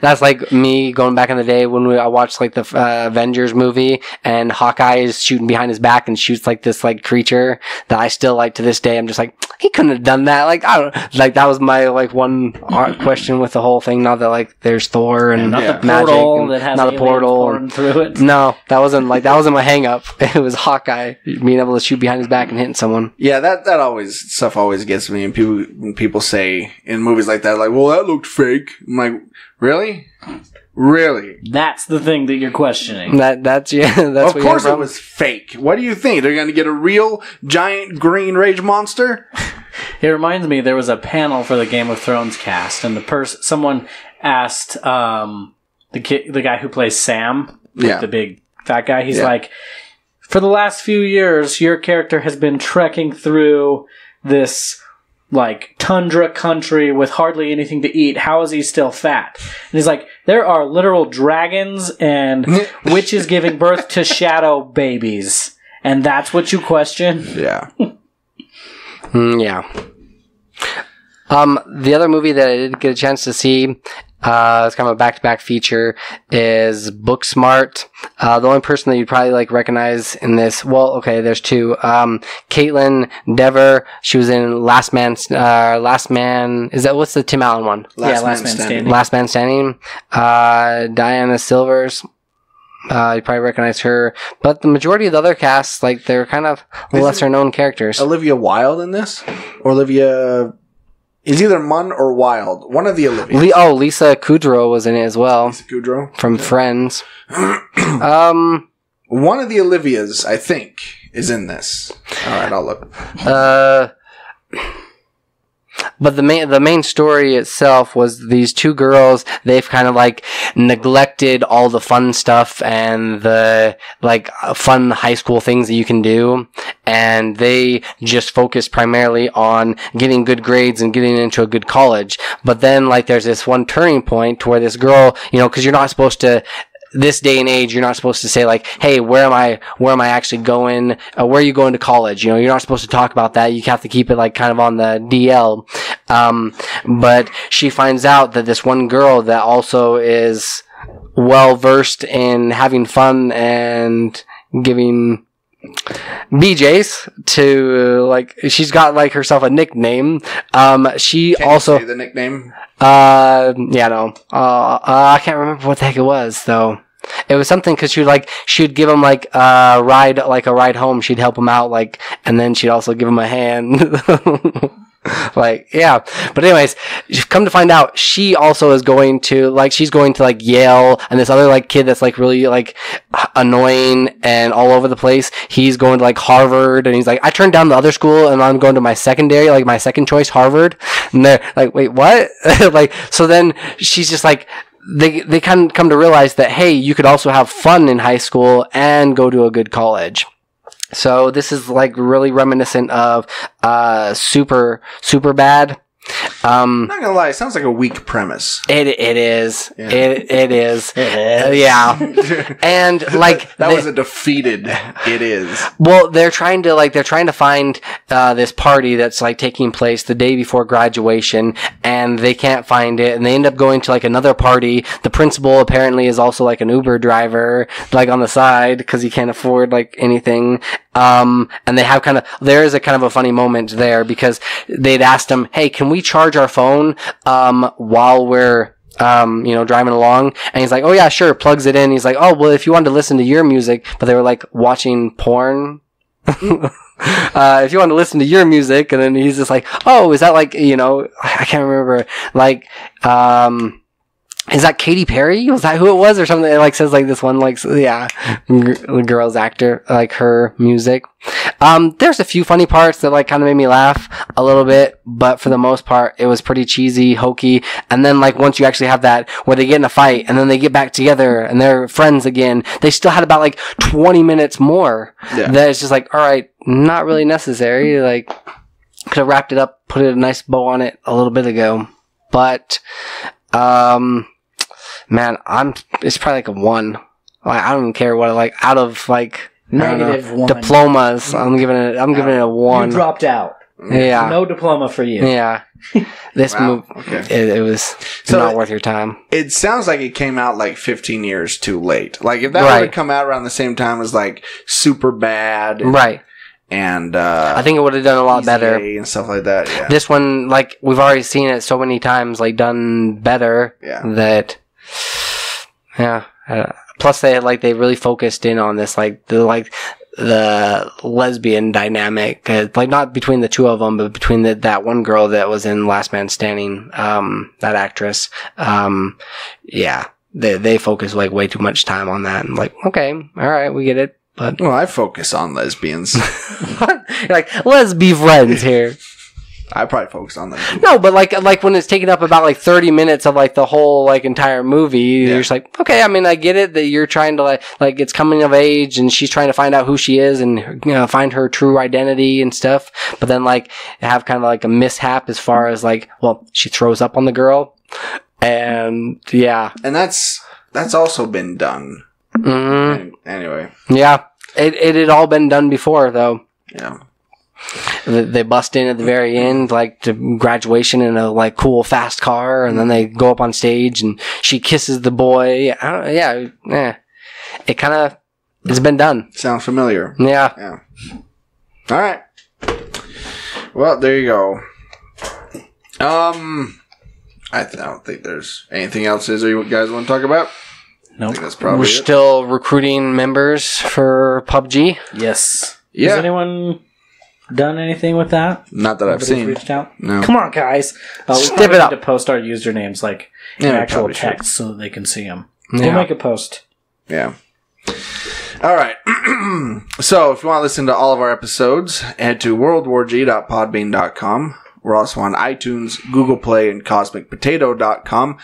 Speaker 8: That's like me going back in the day when I watched like the Avengers movie, and Hawkeye is shooting behind his back and shoots like this like creature that I still like to this day. I'm just like, he couldn't have done that. Like, I don't like, that was my like one question with the whole thing. Now that like there's Thor and
Speaker 4: not the
Speaker 8: magic
Speaker 4: portal
Speaker 8: and
Speaker 4: that has
Speaker 8: not a portal
Speaker 4: through it.
Speaker 8: No, that wasn't my hang up. It was Hawkeye being able to shoot behind his back and hitting someone.
Speaker 7: Yeah, that stuff always gets me. And when people say in movies like that, like, well, that looked fake. I'm like, Really? Really?
Speaker 4: That's the thing that you're questioning.
Speaker 8: That's
Speaker 7: Of course it was fake. What do you think? They're going to get a real giant green rage monster?
Speaker 4: It reminds me, there was a panel for the Game of Thrones cast, and someone asked the guy who plays Sam, the big fat guy. He's like, for the last few years, your character has been trekking through this like tundra country with hardly anything to eat. How is he still fat? And he's like, there are literal dragons and witches giving birth to shadow babies, and that's what you question?
Speaker 7: Yeah.
Speaker 8: Yeah. The other movie that I did get a chance to see, it's kind of a back-to-back feature, is Booksmart. The only person that you'd probably like recognize in this, well, okay, there's two. Caitlin Dever, she was in Last Man, is that, what's the Tim Allen one?
Speaker 4: Last Man Standing.
Speaker 8: Last Man Standing. Diana Silvers. You probably recognize her, but the majority of the other casts, like, they're kind of lesser known characters.
Speaker 7: Olivia Wilde in this? Or Olivia is either Munn or Wilde. One of the Olivias.
Speaker 8: Lisa Kudrow was in it as well.
Speaker 7: Lisa Kudrow?
Speaker 8: From Friends.
Speaker 7: One of the Olivias, I think, is in this. Alright, I'll look.
Speaker 8: But the main story itself was these two girls. They've kind of like neglected all the fun stuff and the like fun high school things that you can do, and they just focus primarily on getting good grades and getting into a good college. But then like there's this one turning point where this girl, because you're not supposed to. This day and age, you're not supposed to say like, "Hey, where am I actually going? Where are you going to college?" You're not supposed to talk about that. You have to keep it like kind of on the DL. But she finds out that this one girl that also is well versed in having fun and giving BJ's to like, she's got like herself a nickname. She
Speaker 7: Can
Speaker 8: also
Speaker 7: you say the nickname.
Speaker 8: I can't remember what the heck it was though. It was something because she'd give him like a ride home. She'd help him out and then she'd also give him a hand. But anyways, come to find out, she also is going to she's going to Yale, and this other kid that's really annoying and all over the place, he's going to Harvard, and he's like, I turned down the other school and I'm going to my secondary, my second choice, Harvard. And they're like, wait, what? So then she's just they kind of come to realize that, hey, you could also have fun in high school and go to a good college. So this is really reminiscent of Super Bad.
Speaker 7: Not gonna lie, it sounds like a weak premise.
Speaker 8: It is.
Speaker 7: Yeah.
Speaker 8: It is. Yeah. And
Speaker 7: that was a defeated it is.
Speaker 8: Well, they're trying to find this party that's taking place the day before graduation, and they can't find it, and they end up going to another party. The principal apparently is also an Uber driver, on the side, because he can't afford anything. And they have there is a kind of a funny moment there, because they'd asked him, hey, can we charge our phone, while we're, driving along? And he's like, oh yeah, sure, plugs it in. He's like, oh, well, if you wanted to listen to your music, but they were watching porn. If you want to listen to your music, and then he's just like, oh, is that I can't remember, is that Katy Perry? Was that who it was, or something? It says this one, the girl's actor, her music. There's a few funny parts that kind of made me laugh a little bit, but for the most part, it was pretty cheesy, hokey. And then once you actually have that where they get in a fight and then they get back together and they're friends again, they still had about 20 minutes more. Yeah. That it's just all right, not really necessary. Could have wrapped it up, put a nice bow on it a little bit ago, but man, it's probably a 1. I don't even care what out of
Speaker 4: -1
Speaker 8: diplomas. I'm giving it a 1.
Speaker 4: You dropped out.
Speaker 8: Yeah.
Speaker 4: No diploma for you.
Speaker 8: Yeah. This movie, it was not worth your time.
Speaker 7: It sounds like it came out 15 years too late. If that would have come out around the same time as Super Bad.
Speaker 8: Right.
Speaker 7: And
Speaker 8: I think it would have done a lot better
Speaker 7: and stuff like that. Yeah.
Speaker 8: This one, we've already seen it so many times, done better.
Speaker 7: Yeah.
Speaker 8: That, yeah. Plus, they really focused in on this, the lesbian dynamic, like not between the two of them, but between that one girl that was in Last Man Standing, that actress. Yeah, they focus like way too much time on that. And like, okay, all right, we get it. But
Speaker 7: Well, I focus on lesbians.
Speaker 8: you're like, let's be friends here.
Speaker 7: I probably focus on them.
Speaker 8: No, but like when it's taking up about like 30 minutes of like the whole like entire movie, you're just like, okay, I mean, I get it that you're trying to like it's coming of age and she's trying to find out who she is and, you know, find her true identity and stuff. But then like have kind of like a mishap as far as like, well, she throws up on the girl, and yeah,
Speaker 7: And that's also been done.
Speaker 8: mm-hmm.
Speaker 7: Anyway.
Speaker 8: Yeah, it had all been done before though.
Speaker 7: Yeah.
Speaker 8: They bust in at the very end, like to graduation in a like cool fast car, and then they go up on stage and she kisses the boy. It kind of has been done.
Speaker 7: Sounds familiar.
Speaker 8: Yeah.
Speaker 7: Yeah. All right. Well, there you go. I don't think there's anything else. Is there you guys want to talk about?
Speaker 4: Nope.
Speaker 7: I think that's probably
Speaker 8: We're
Speaker 7: it.
Speaker 8: still recruiting members for PUBG.
Speaker 4: Yes.
Speaker 7: Yeah.
Speaker 4: Has anyone done anything with that?
Speaker 7: Not that I've
Speaker 4: Nobody's
Speaker 7: seen.
Speaker 4: reached out?
Speaker 7: No.
Speaker 4: Come on, guys. We
Speaker 8: Step
Speaker 4: probably
Speaker 8: it up.
Speaker 4: need to post our usernames like in
Speaker 7: Yeah, we
Speaker 4: actual
Speaker 7: probably should.
Speaker 4: text so that they can see them.
Speaker 8: Yeah.
Speaker 4: We'll make a post.
Speaker 7: Yeah. All right. So, if you want to listen to all of our episodes, head to worldwarg.podbean.com. We're also on iTunes, Google Play, and cosmicpotato.com.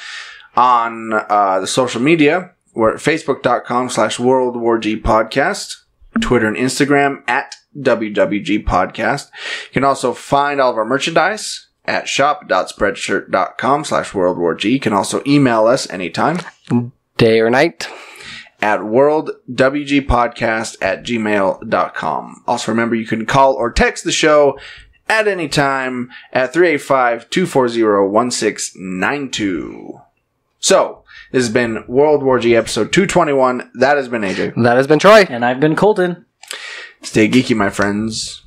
Speaker 7: On the social media, we're at facebook.com/worldwargpodcast, Twitter and Instagram at WWG Podcast. You can also find all of our merchandise at shop.spreadshirt.com/worldwarg. You can also email us anytime
Speaker 8: Day or night.
Speaker 7: at worldwgpodcast@gmail.com. Also remember, you can call or text the show at any time at 385-240-1692. So, this has been World War G episode 221. That has been AJ.
Speaker 8: That has been Troy.
Speaker 4: And I've been Colton.
Speaker 7: Stay geeky, my friends.